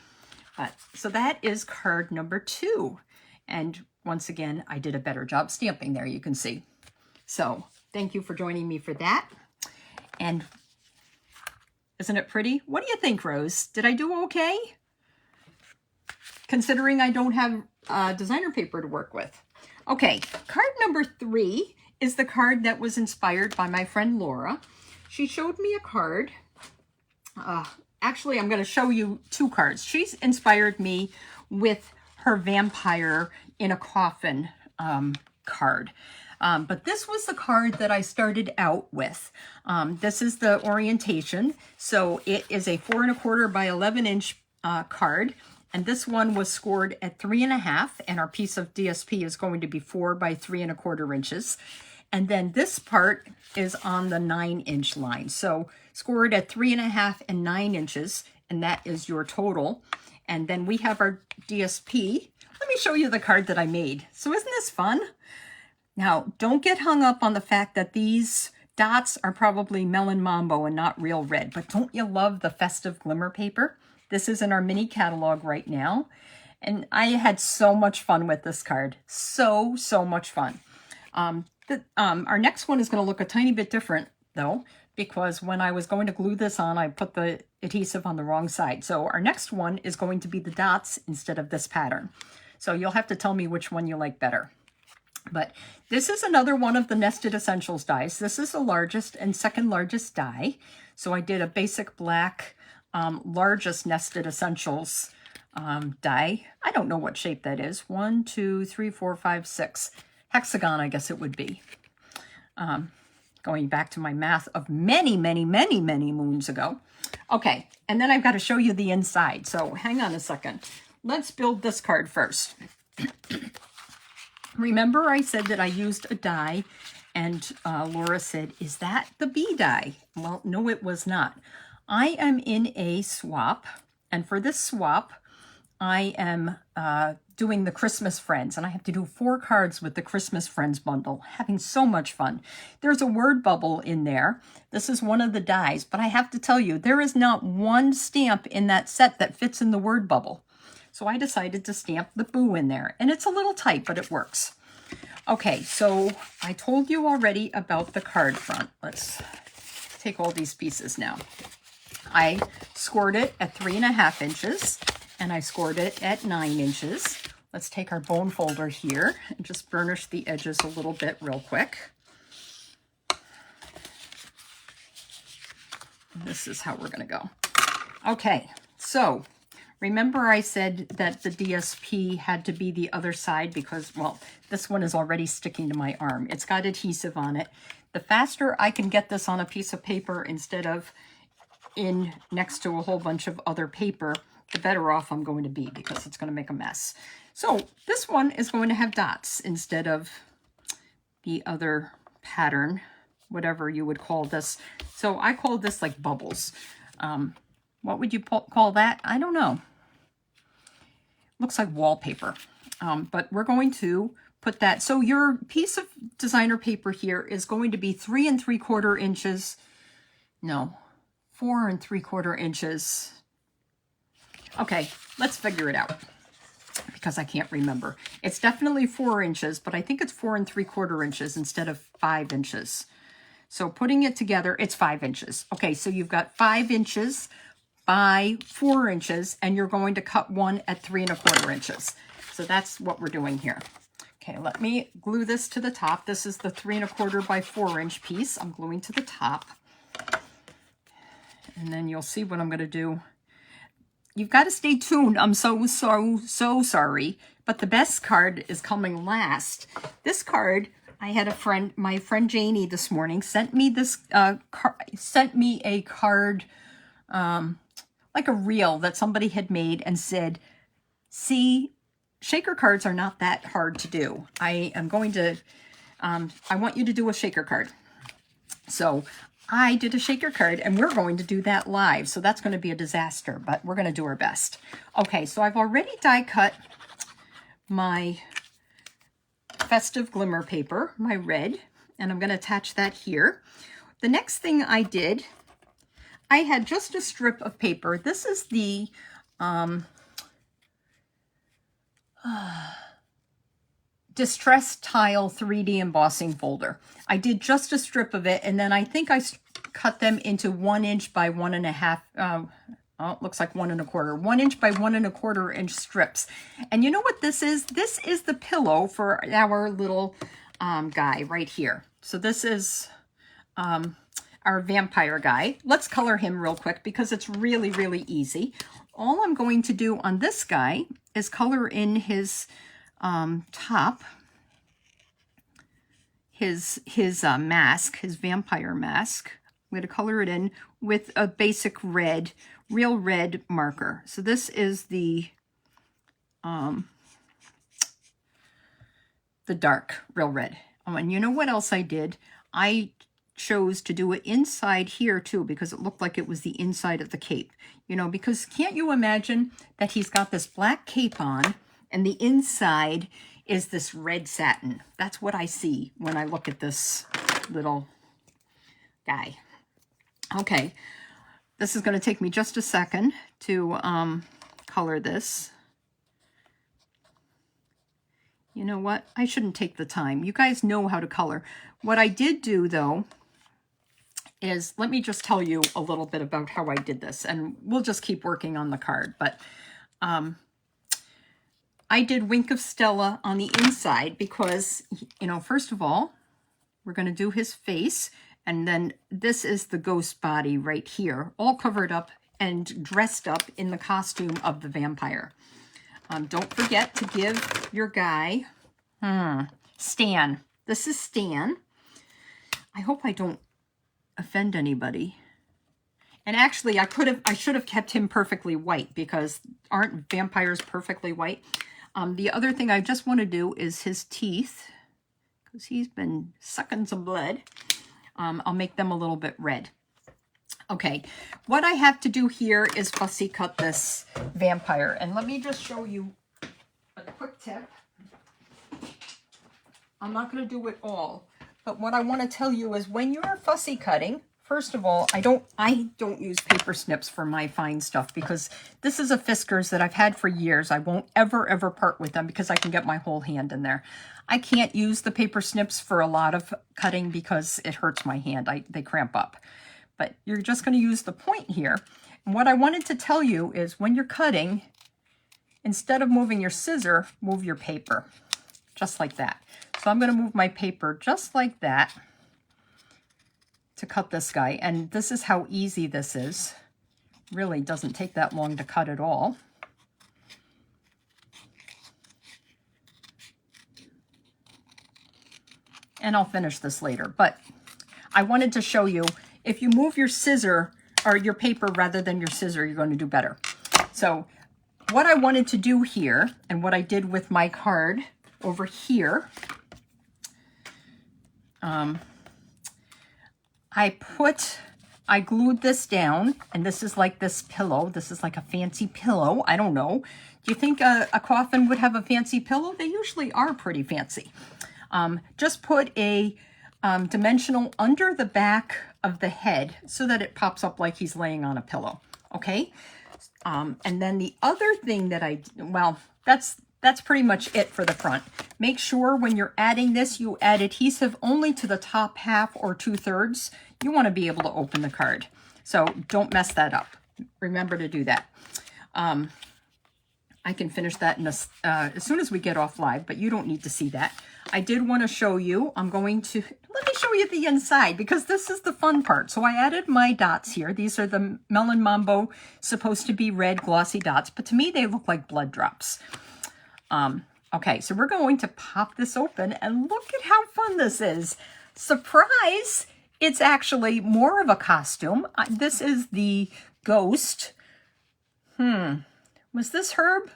So that is card number 2. And once again, I did a better job stamping there, you can see. So thank you for joining me for that. And isn't it pretty? What do you think, Rose? Did I do okay? Considering I don't have designer paper to work with. Okay, card number 3 is the card that was inspired by my friend Laura. She showed me a card. Actually, I'm going to show you 2 cards. She's inspired me with her vampire in a coffin card. But this was the card that I started out with. This is the orientation. So it is a 4 1/4 by 11 inch card. And this one was scored at 3 1/2. And our piece of DSP is going to be 4 by 3 1/4 inches. And then this part is on the 9 inch line. So scored at 3 1/2 and 9 inches. And that is your total. And then we have our DSP. Let me show you the card that I made. So isn't this fun? Now, don't get hung up on the fact that these dots are probably melon mambo and not real red, but don't you love the festive glimmer paper? This is in our mini catalog right now, and I had so much fun with this card. So much fun. Our next one is going to look a tiny bit different, though, because when I was going to glue this on, I put the adhesive on the wrong side. So our next one is going to be the dots instead of this pattern. So you'll have to tell me which one you like better. But this is another one of the Nested Essentials dies. This is the largest and second largest die. So I did a basic black largest Nested Essentials die. I don't know what shape that is. 1, 2, 3, 4, 5, 6. Hexagon, I guess it would be. Going back to my math of many moons ago. Okay, and then I've got to show you the inside. So hang on a second. Let's build this card first. Remember I said that I used a die, and Laura said, is that the bee die? Well, no, it was not. I am in a swap, and for this swap, I am doing the Christmas Friends, and I have to do 4 cards with the Christmas Friends bundle. Having so much fun. There's a word bubble in there. This is one of the dies, but I have to tell you, there is not one stamp in that set that fits in the word bubble. So I decided to stamp the boo in there, and it's a little tight, but it works. Okay, so I told you already about the card front. Let's take all these pieces now. I scored it at 3.5 inches, and I scored it at 9 inches. Let's take our bone folder here and just burnish the edges a little bit real quick. This is how we're going to go. Okay, so remember I said that the DSP had to be the other side because, well, this one is already sticking to my arm. It's got adhesive on it. The faster I can get this on a piece of paper instead of in next to a whole bunch of other paper, the better off I'm going to be because it's going to make a mess. So this one is going to have dots instead of the other pattern, whatever you would call this. So I call this like bubbles. What would you call that? I don't know. Looks like wallpaper. But we're going to put that. So your piece of designer paper here is going to be 3 3/4 inches. No, 4 3/4 inches. Okay, let's figure it out because I can't remember. It's definitely 4 inches, but I think it's 4 3/4 inches instead of 5 inches. So putting it together, it's 5 inches. Okay, so you've got 5 inches by 4 inches, and you're going to cut one at 3 1/4 inches. So that's what we're doing here. Okay, let me glue this to the top. This is the 3 1/4 by 4 inch piece. I'm gluing to the top. And then you'll see what I'm going to do. You've got to stay tuned. I'm so sorry. But the best card is coming last. This card, I had a friend, my friend Janie this morning, sent me this a card, like a reel that somebody had made and said, see, shaker cards are not that hard to do. I am going to, I want you to do a shaker card. So I did a shaker card, and we're going to do that live. So that's going to be a disaster, but we're going to do our best. Okay, so I've already die cut my festive glimmer paper, my red, and I'm going to attach that here. The next thing I did, I had just a strip of paper. This is the Distress Tile 3D embossing folder. I did just a strip of it, and then I think I cut them into 1 inch by 1.5. Oh, it looks like 1 1/4. 1 inch by 1 1/4 inch strips. And you know what this is? This is the pillow for our little guy right here. So this is our vampire guy. Let's color him real quick because it's really, really easy. All I'm going to do on this guy is color in his top, his mask, his vampire mask. I'm going to color it in with a basic red, real red marker. So this is the dark, real red. Oh, and you know what else I did? I chose to do it inside here too because it looked like it was the inside of the cape. You know, because can't you imagine that he's got this black cape on and the inside is this red satin? That's what I see when I look at this little guy. Okay, this is going to take me just a second to color this. You know what? I shouldn't take the time. You guys know how to color. What I did do, though, is let me just tell you a little bit about how I did this, and we'll just keep working on the card. But I did Wink of Stella on the inside because, you know, first of all, we're going to do his face. And then this is the ghost body right here, all covered up and dressed up in the costume of the vampire. Don't forget to give your guy, Stan. This is Stan. I hope I don't offend anybody. And actually, I should have kept him perfectly white because aren't vampires perfectly white? The other thing I just want to do is his teeth, because he's been sucking some blood. I'll make them a little bit red. Okay, what I have to do here is fussy cut this vampire. And let me just show you a quick tip. I'm not going to do it all, but what I want to tell you is when you're fussy cutting, first of all, I don't use paper snips for my fine stuff because this is a Fiskars that I've had for years. I won't ever part with them because I can get my whole hand in there. I can't use the paper snips for a lot of cutting because it hurts my hand. They cramp up. But you're just going to use the point here. And what I wanted to tell you is when you're cutting, instead of moving your scissor, move your paper, just like that. So I'm going to move my paper just like that to cut this guy. And this is how easy this is. Really doesn't take that long to cut at all. And I'll finish this later. But I wanted to show you, if you move your scissor, or your paper rather than your scissor, you're going to do better. So what I wanted to do here, and what I did with my card over here, I glued this down, and this is like this pillow. This is like a fancy pillow. I don't know. Do you think a coffin would have a fancy pillow? They usually are pretty fancy. Just put a dimensional under the back of the head so that it pops up like he's laying on a pillow. Okay. And then the other thing that well, that's pretty much it for the front. Make sure when you're adding this, you add adhesive only to the top half or 2/3. You want to be able to open the card. So don't mess that up. Remember to do that. I can finish that in as soon as we get off live, but you don't need to see that. I did want to show you, let me show you the inside because this is the fun part. So I added my dots here. These are the Melon Mambo, supposed to be red glossy dots, but to me they look like blood drops. Okay, so we're going to pop this open and look at how fun this is. Surprise! It's actually more of a costume. This is the ghost. Was this Herb?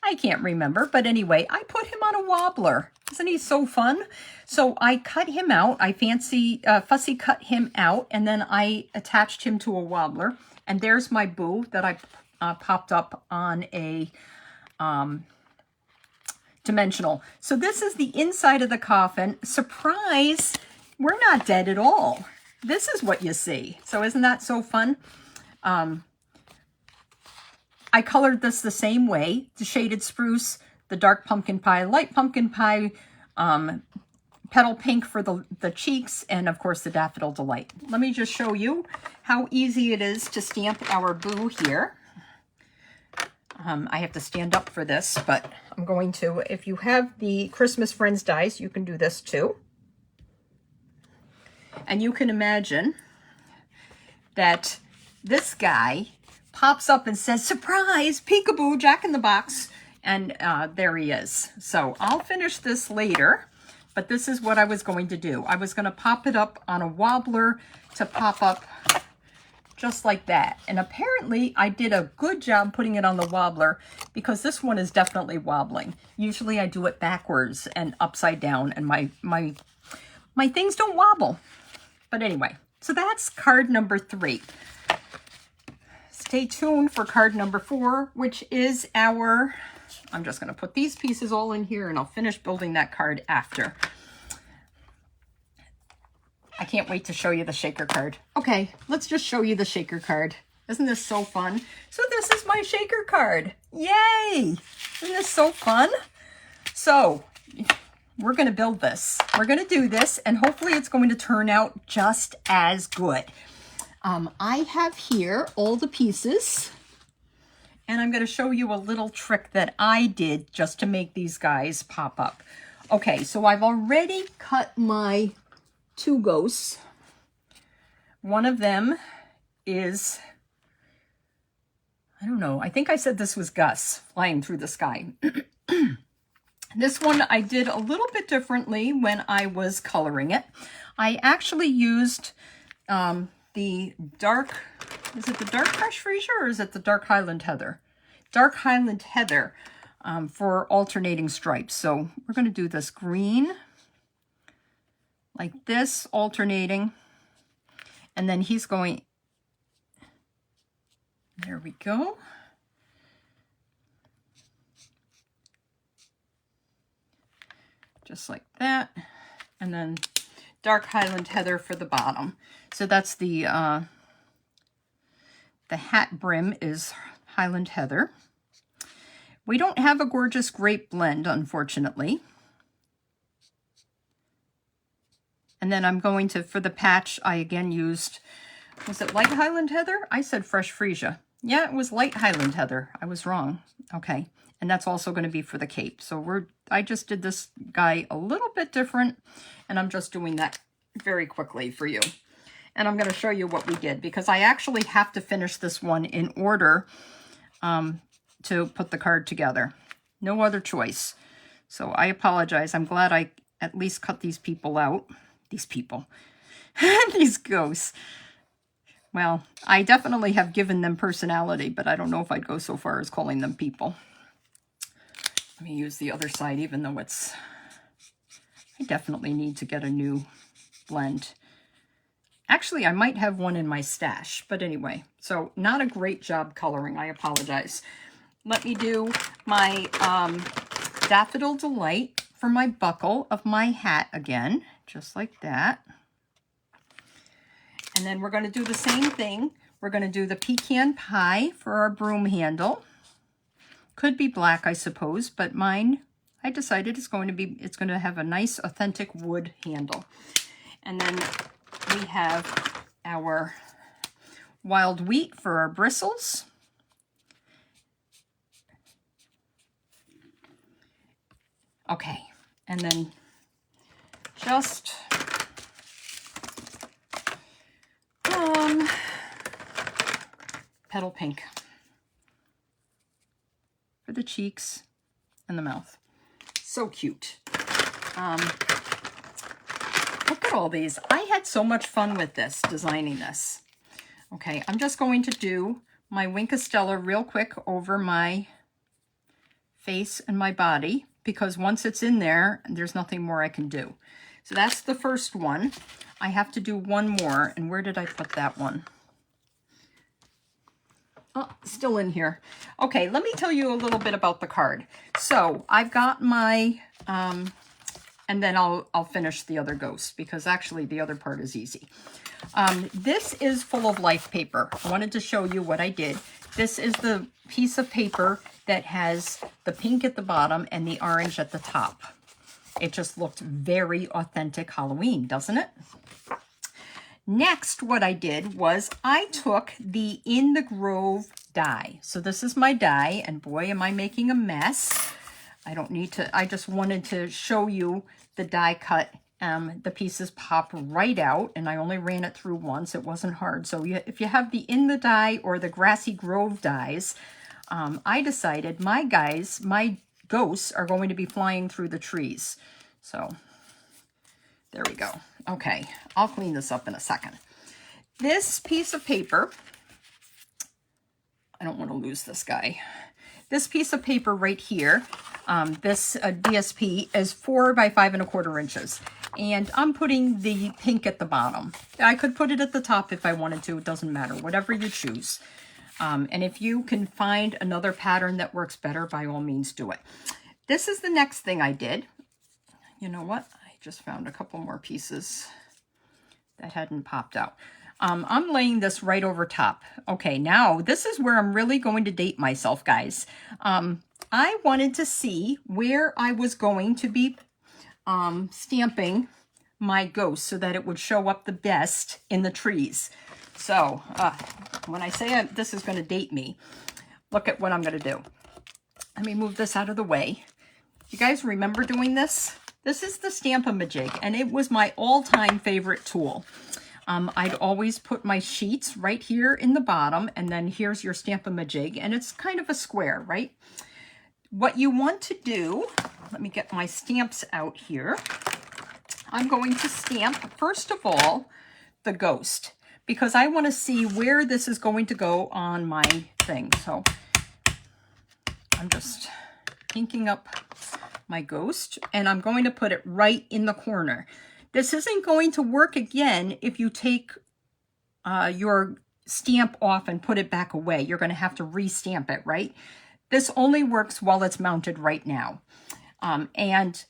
I can't remember, but anyway, I put him on a wobbler. Isn't he so fun? So I cut him out. I fussy cut him out, and then I attached him to a wobbler. And there's my boo that I popped up on a dimensional. So this is the inside of the coffin. Surprise! We're not dead at all. This is what you see. So isn't that so fun? I colored this the same way, the shaded spruce, the dark pumpkin pie, light pumpkin pie, petal pink for the cheeks, and of course the daffodil delight. Let me just show you how easy it is to stamp our boo here. I have to stand up for this, but I'm going to. If you have the Christmas Friends dies, you can do this too. And you can imagine that this guy pops up and says, surprise, peekaboo, Jack in the Box. And there he is. So I'll finish this later, but this is what I was going to do. I was going to pop it up on a wobbler to pop up just like that. And apparently I did a good job putting it on the wobbler because this one is definitely wobbling. Usually I do it backwards and upside down, and my things don't wobble. But anyway, so that's card number 3. Stay tuned for card number 4, which is our, I'm just going to put these pieces all in here and I'll finish building that card after. I can't wait to show you the shaker card. Okay, let's just show you the shaker card. Isn't this so fun? So this is my shaker card. Yay! Isn't this so fun? So we're going to build this. We're going to do this, and hopefully it's going to turn out just as good. I have here all the pieces, and I'm going to show you a little trick that I did just to make these guys pop up. Okay, so I've already cut my 2 ghosts. One of them is, I don't know, I think I said this was Gus flying through the sky. This one I did a little bit differently when I was coloring it. I actually used the dark, is it the dark Fresh Freesia or is it the dark Highland Heather? Dark Highland Heather for alternating stripes. So we're going to do this green like this, alternating, and then he's going, there we go. just like that. And then dark Highland Heather for the bottom. So that's the hat brim is Highland Heather. We don't have a gorgeous grape blend, unfortunately. And then I'm going to, for the patch, I again used, was it light Highland Heather? I said fresh freesia. Yeah, it was light Highland Heather. I was wrong. Okay. And that's also going to be for the cape. So I just did this guy a little bit different, and I'm just doing that very quickly for you. And I'm going to show you what we did, because I actually have to finish this one in order to put the card together. No other choice. So I apologize. I'm glad I at least cut these people out. These people. These ghosts. Well, I definitely have given them personality, but I don't know if I'd go so far as calling them people. Let me use the other side, even though it's... I definitely need to get a new blend. Actually, I might have one in my stash, but anyway. So, not a great job coloring. I apologize. Let me do my Daffodil Delight for my buckle of my hat again, just like that. And then we're going to do the same thing. We're going to do the pecan pie for our broom handle. Could be black, I suppose, but mine, I decided it's going to have a nice authentic wood handle. And then we have our wild wheat for our bristles. Okay, and then just petal pink for the cheeks and the mouth. So cute. Look at all these. I had so much fun with this, designing this. Okay, I'm just going to do my Wink of Stella real quick over my face and my body, because once it's in there, there's nothing more I can do. So that's the first one. I have to do one more. And where did I put that one? Oh, still in here. Okay, let me tell you a little bit about the card. So I've got my, and then I'll finish the other ghost, because actually the other part is easy. This is full of life paper. I wanted to show you what I did. This is the piece of paper that has the pink at the bottom and the orange at the top. It just looked very authentic Halloween, doesn't it? Next, what I did was I took the In the Grove die. So this is my die, and boy, am I making a mess. I don't need to, I just wanted to show you the die cut. The pieces pop right out, and I only ran it through once. It wasn't hard. So if you have the In the Die or the Grassy Grove dies, I decided my ghosts are going to be flying through the trees. So there we go. Okay, I'll clean this up in a second. This piece of paper, I don't want to lose this guy. This piece of paper right here, this DSP is 4 by 5 1/4 inches. And I'm putting the pink at the bottom. I could put it at the top if I wanted to. It doesn't matter. Whatever you choose. And if you can find another pattern that works better, by all means do it. This is the next thing I did. You know what? I just found a couple more pieces that hadn't popped out. I'm laying this right over top. Okay, now this is where I'm really going to date myself, guys. I wanted to see where I was going to be stamping my ghost so that it would show up the best in the trees. So when I say this is going to date me, look at what I'm going to do. Let me move this out of the way. You guys remember doing this? This is the Stampin' and it was my all-time favorite tool. I'd always put my sheets right here in the bottom, and then here's your Stampin' and it's kind of a square, right? What you want to do, let me get my stamps out here. I'm going to stamp, first of all, the ghost, because I want to see where this is going to go on my thing. So I'm just inking up my ghost, and I'm going to put it right in the corner. This isn't going to work again if you take your stamp off and put it back away. You're going to have to re-stamp it, right? This only works while it's mounted right now. And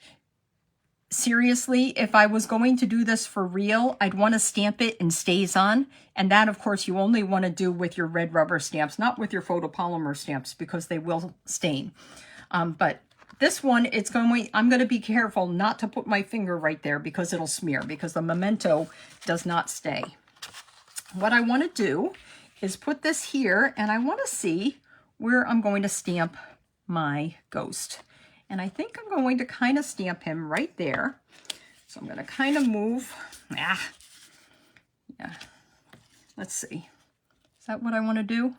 seriously, if I was going to do this for real, I'd want to stamp it in Stays On. And that, of course, you only want to do with your red rubber stamps, not with your photopolymer stamps, because they will stain. But this one, I'm going to be careful not to put my finger right there because it'll smear, because the memento does not stay. What I want to do is put this here, and I want to see where I'm going to stamp my ghost. And I think I'm going to kind of stamp him right there. So I'm going to kind of move. Yeah. Let's see. Is that what I want to do?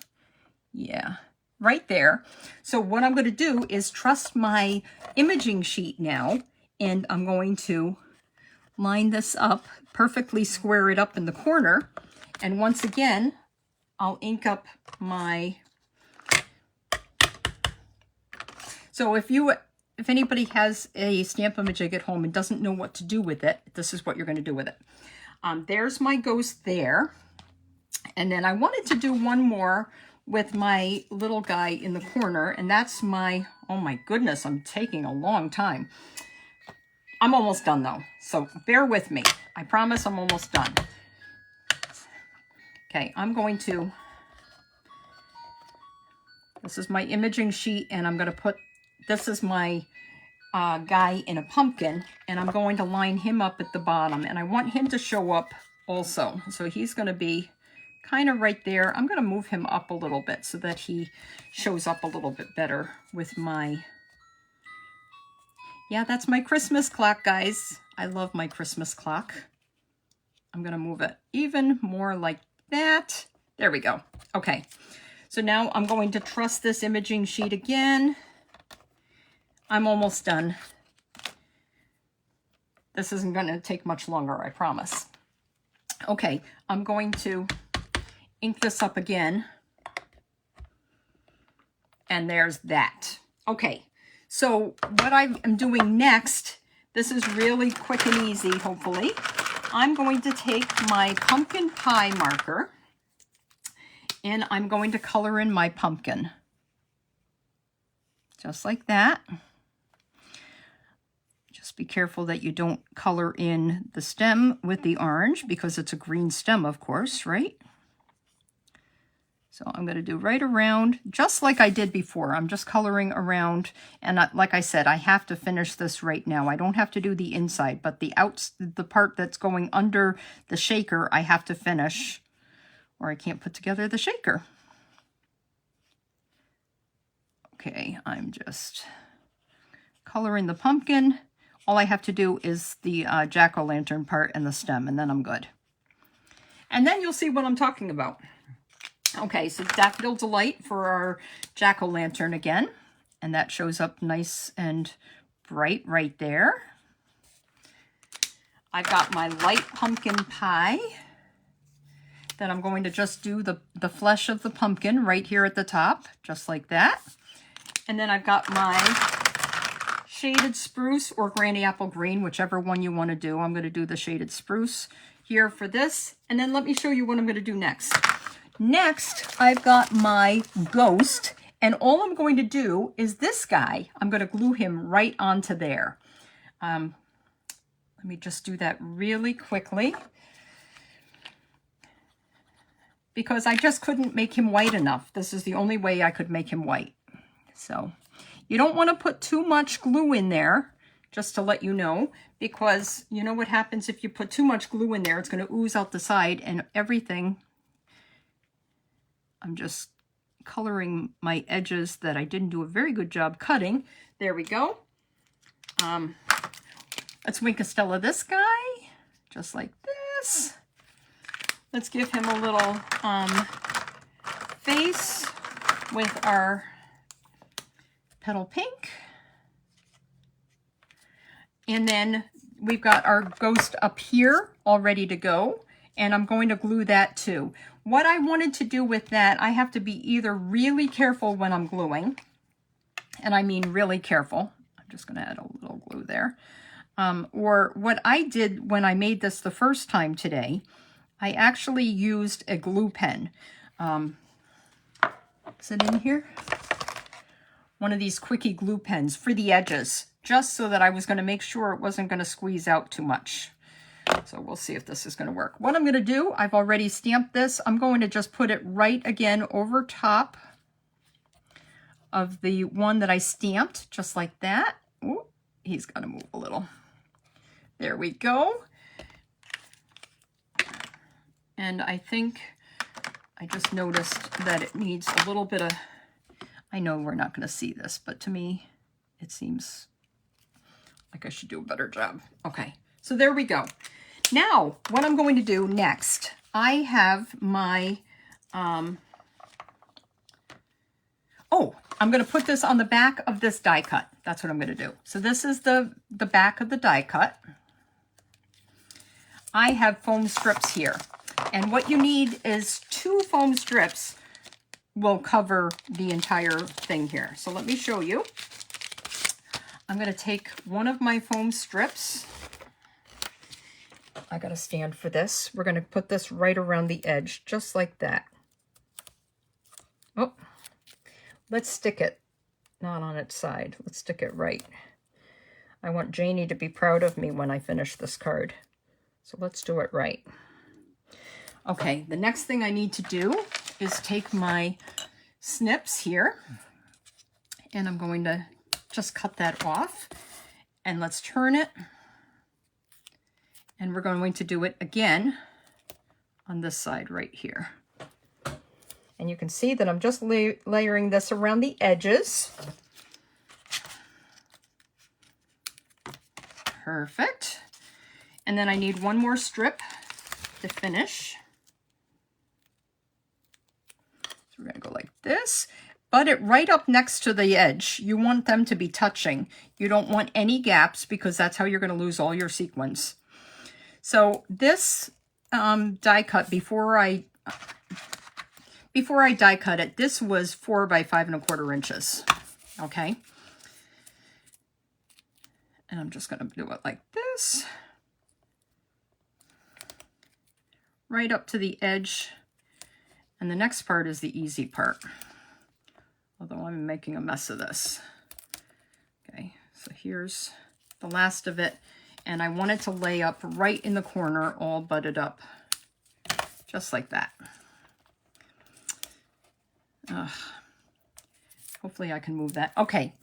Yeah, right there. So what I'm going to do is trust my imaging sheet now, and I'm going to line this up, perfectly square it up in the corner. And once again, I'll ink up my... So if anybody has a Stamp-A-Majig at home and doesn't know what to do with it, this is what you're going to do with it. There's my ghost there. And then I wanted to do one more with my little guy in the corner, and that's my, oh my goodness, I'm taking a long time. I'm almost done though, so bear with me. I promise I'm almost done. Okay, I'm going to, this is my imaging sheet, and I'm going to put, this is my guy in a pumpkin, and I'm going to line him up at the bottom, and I want him to show up also. So he's going to be kind of right there. I'm going to move him up a little bit so that he shows up a little bit better with my, yeah, that's my Christmas clock, guys. I love my Christmas clock. I'm going to move it even more like that. There we go. Okay. So now I'm going to truss this imaging sheet again. I'm almost done. This isn't going to take much longer, I promise. Okay, I'm going to ink this up again. And there's that. Okay, so what I am doing next, this is really quick and easy, hopefully. I'm going to take my pumpkin pie marker, and I'm going to color in my pumpkin. Just like that. Just be careful that you don't color in the stem with the orange, because it's a green stem, of course, right? So I'm going to do right around, just like I did before. I'm just coloring around, and like I said, I have to finish this right now. I don't have to do the inside, but the part that's going under the shaker, I have to finish, or I can't put together the shaker. Okay, I'm just coloring the pumpkin. All I have to do is the jack-o'-lantern part and the stem, and then I'm good. And then you'll see what I'm talking about. Okay, so Daffodil Delight for our jack-o'-lantern again. And that shows up nice and bright right there. I've got my light pumpkin pie. Then I'm going to just do the flesh of the pumpkin right here at the top, just like that. And then I've got my shaded spruce or granny apple green, whichever one you want to do. I'm going to do the shaded spruce here for this. And then let me show you what I'm going to do next. Next, I've got my ghost, and all I'm going to do is this guy. I'm going to glue him right onto there. Let me just do that really quickly, because I just couldn't make him white enough. This is the only way I could make him white. So you don't want to put too much glue in there, just to let you know, because you know what happens if you put too much glue in there. It's going to ooze out the side and everything. I'm just coloring my edges that I didn't do a very good job cutting. There we go. Let's Wink Estella this guy, just like this. Let's give him a little face with our petal pink. And then we've got our ghost up here all ready to go. And I'm going to glue that too. What I wanted to do with that, I have to be either really careful when I'm gluing, and I mean really careful. I'm just going to add a little glue there. Or what I did when I made this the first time today, I actually used a glue pen. Is it in here? one of these quickie glue pens for the edges, just so that I was going to make sure it wasn't going to squeeze out too much. So we'll see if this is going to work. What I'm going to do, I've already stamped this. I'm going to just put it right again over top of the one that I stamped, just like that. Ooh, he's got to move a little. There we go. And I think I just noticed that it needs a little bit of, I know we're not going to see this, but to me, it seems like I should do a better job. Okay, so there we go. Now, what I'm going to do next, I have my, I'm going to put this on the back of this die cut. That's what I'm going to do. So this is the back of the die cut. I have foam strips here. And what you need is 2 foam strips will cover the entire thing here. So let me show you. I'm going to take one of my foam strips. I got to stand for this. We're going to put this right around the edge, just like that. Oh, let's stick it, not on its side. Let's stick it right. I want Janie to be proud of me when I finish this card. So let's do it right. Okay, the next thing I need to do is take my snips here, and I'm going to just cut that off, and let's turn it, and we're going to do it again on this side right here. And you can see that I'm just layering this around the edges. Perfect. And then I need one more strip to finish. So we're going to go like this. Butt it right up next to the edge. You want them to be touching. You don't want any gaps because that's how you're going to lose all your sequins. So this die cut, before I die cut it, this was 4 by 5 1/4 inches. Okay. And I'm just going to do it like this. Right up to the edge. And the next part is the easy part. Although I'm making a mess of this. Okay, so here's the last of it. And I want it to lay up right in the corner, all butted up. Just like that. Hopefully I can move that. Okay.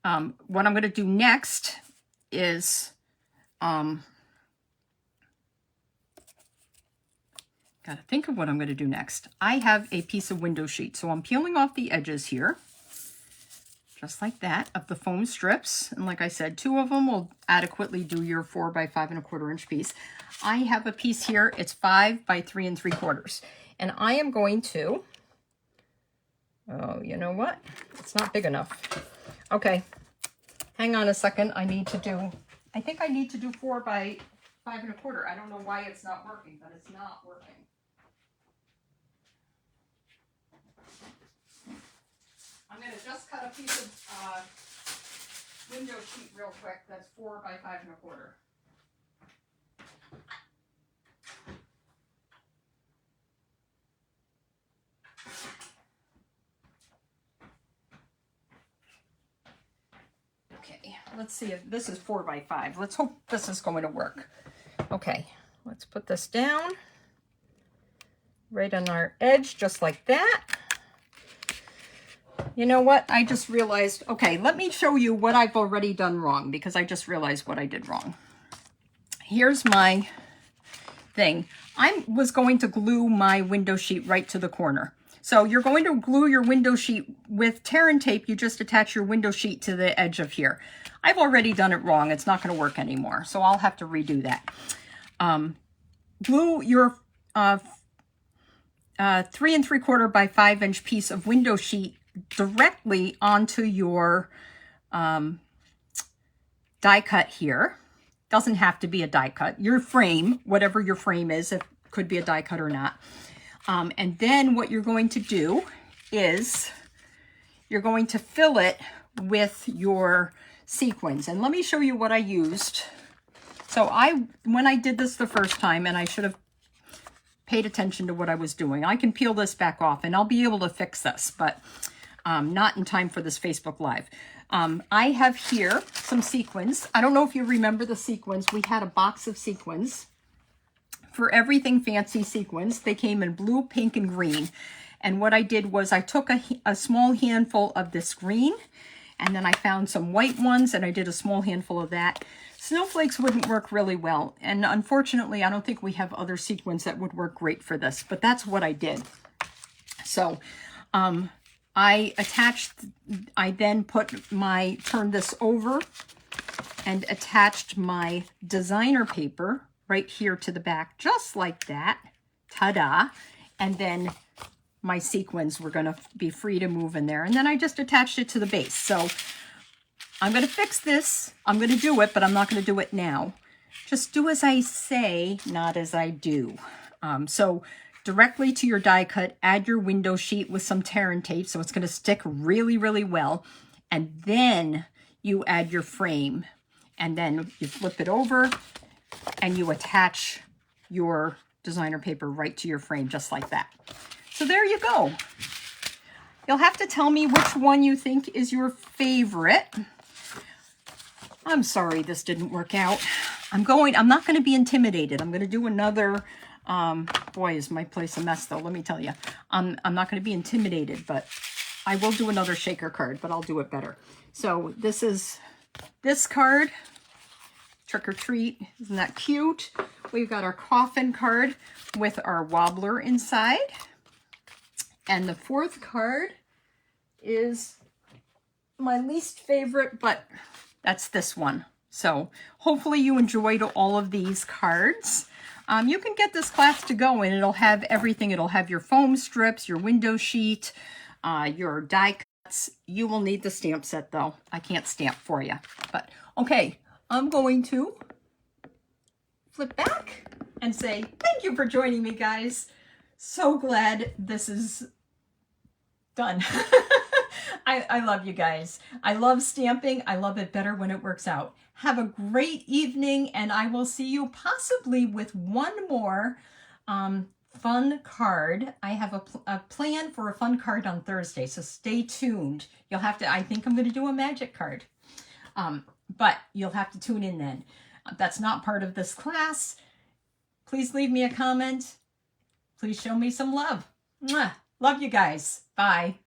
What I'm going to do next is got to think of what I'm going to do next. I have a piece of window sheet, so I'm peeling off the edges here, just like that, of the foam strips. And like I said, 2 of them will adequately do your 4 by 5 1/4 inch piece. I have a piece here. It's 5 by 3 3/4, and I am going to. Oh, you know what? It's not big enough. Okay, hang on a second. I think I need to do 4 by 5 1/4. I don't know why it's not working, but it's not working. I'm going to just cut a piece of window sheet real quick. That's 4 by 5 1/4. Okay, let's see if this is 4 by 5. Let's hope this is going to work. Okay, let's put this down right on our edge, just like that. You know what? I just realized, okay, let me show you what I've already done wrong, because I just realized what I did wrong. Here's my thing. I was going to glue my window sheet right to the corner. So you're going to glue your window sheet with tear and tape. You just attach your window sheet to the edge of here. I've already done it wrong. It's not going to work anymore. So I'll have to redo that. Glue your 3 3/4 by 5 inch piece of window sheet directly onto your die cut here. Doesn't have to be a die cut. Your frame, whatever your frame is, it could be a die cut or not. And then what you're going to do is you're going to fill it with your sequins. And let me show you what I used. So when I did this the first time, and I should have paid attention to what I was doing. I can peel this back off and I'll be able to fix this, but not in time for this Facebook Live. I have here some sequins. I don't know if you remember the sequins. We had a box of sequins for Everything Fancy sequins. They came in blue, pink, and green. And what I did was I took a small handful of this green, and then I found some white ones, and I did a small handful of that. Snowflakes wouldn't work really well. And unfortunately, I don't think we have other sequins that would work great for this, but that's what I did. So I then turned this over and attached my designer paper right here to the back, just like that. Ta-da! And then my sequins were going to be free to move in there. And then I just attached it to the base. So I'm going to fix this. I'm going to do it, but I'm not going to do it now. Just do as I say, not as I do. So directly to your die cut, add your window sheet with some tear and tape, so it's going to stick really, really well. And then you add your frame, and then you flip it over, and you attach your designer paper right to your frame, just like that. So there you go. You'll have to tell me which one you think is your favorite. I'm sorry this didn't work out. I'm not going to be intimidated. I'm going to do another. Boy, is my place a mess, though, let me tell you. I'm not going to be intimidated, but I will do another shaker card, but I'll do it better. So this is this card, Trick or Treat. Isn't that cute? We've got our coffin card with our wobbler inside. And the fourth card is my least favorite, but that's this one. So hopefully you enjoyed all of these cards. You can get this class to go, and it'll have everything. It'll have your foam strips, your window sheet, your die cuts. You will need the stamp set, though. I can't stamp for you. But, okay, I'm going to flip back and say thank you for joining me, guys. So glad this is done. I love you guys. I love stamping. I love it better when it works out. Have a great evening, and I will see you possibly with one more fun card. I have a plan for a fun card on Thursday, so stay tuned. You'll have to, I think I'm going to do a magic card, but you'll have to tune in then. That's not part of this class. Please leave me a comment. Please show me some love. Mwah. Love you guys. Bye.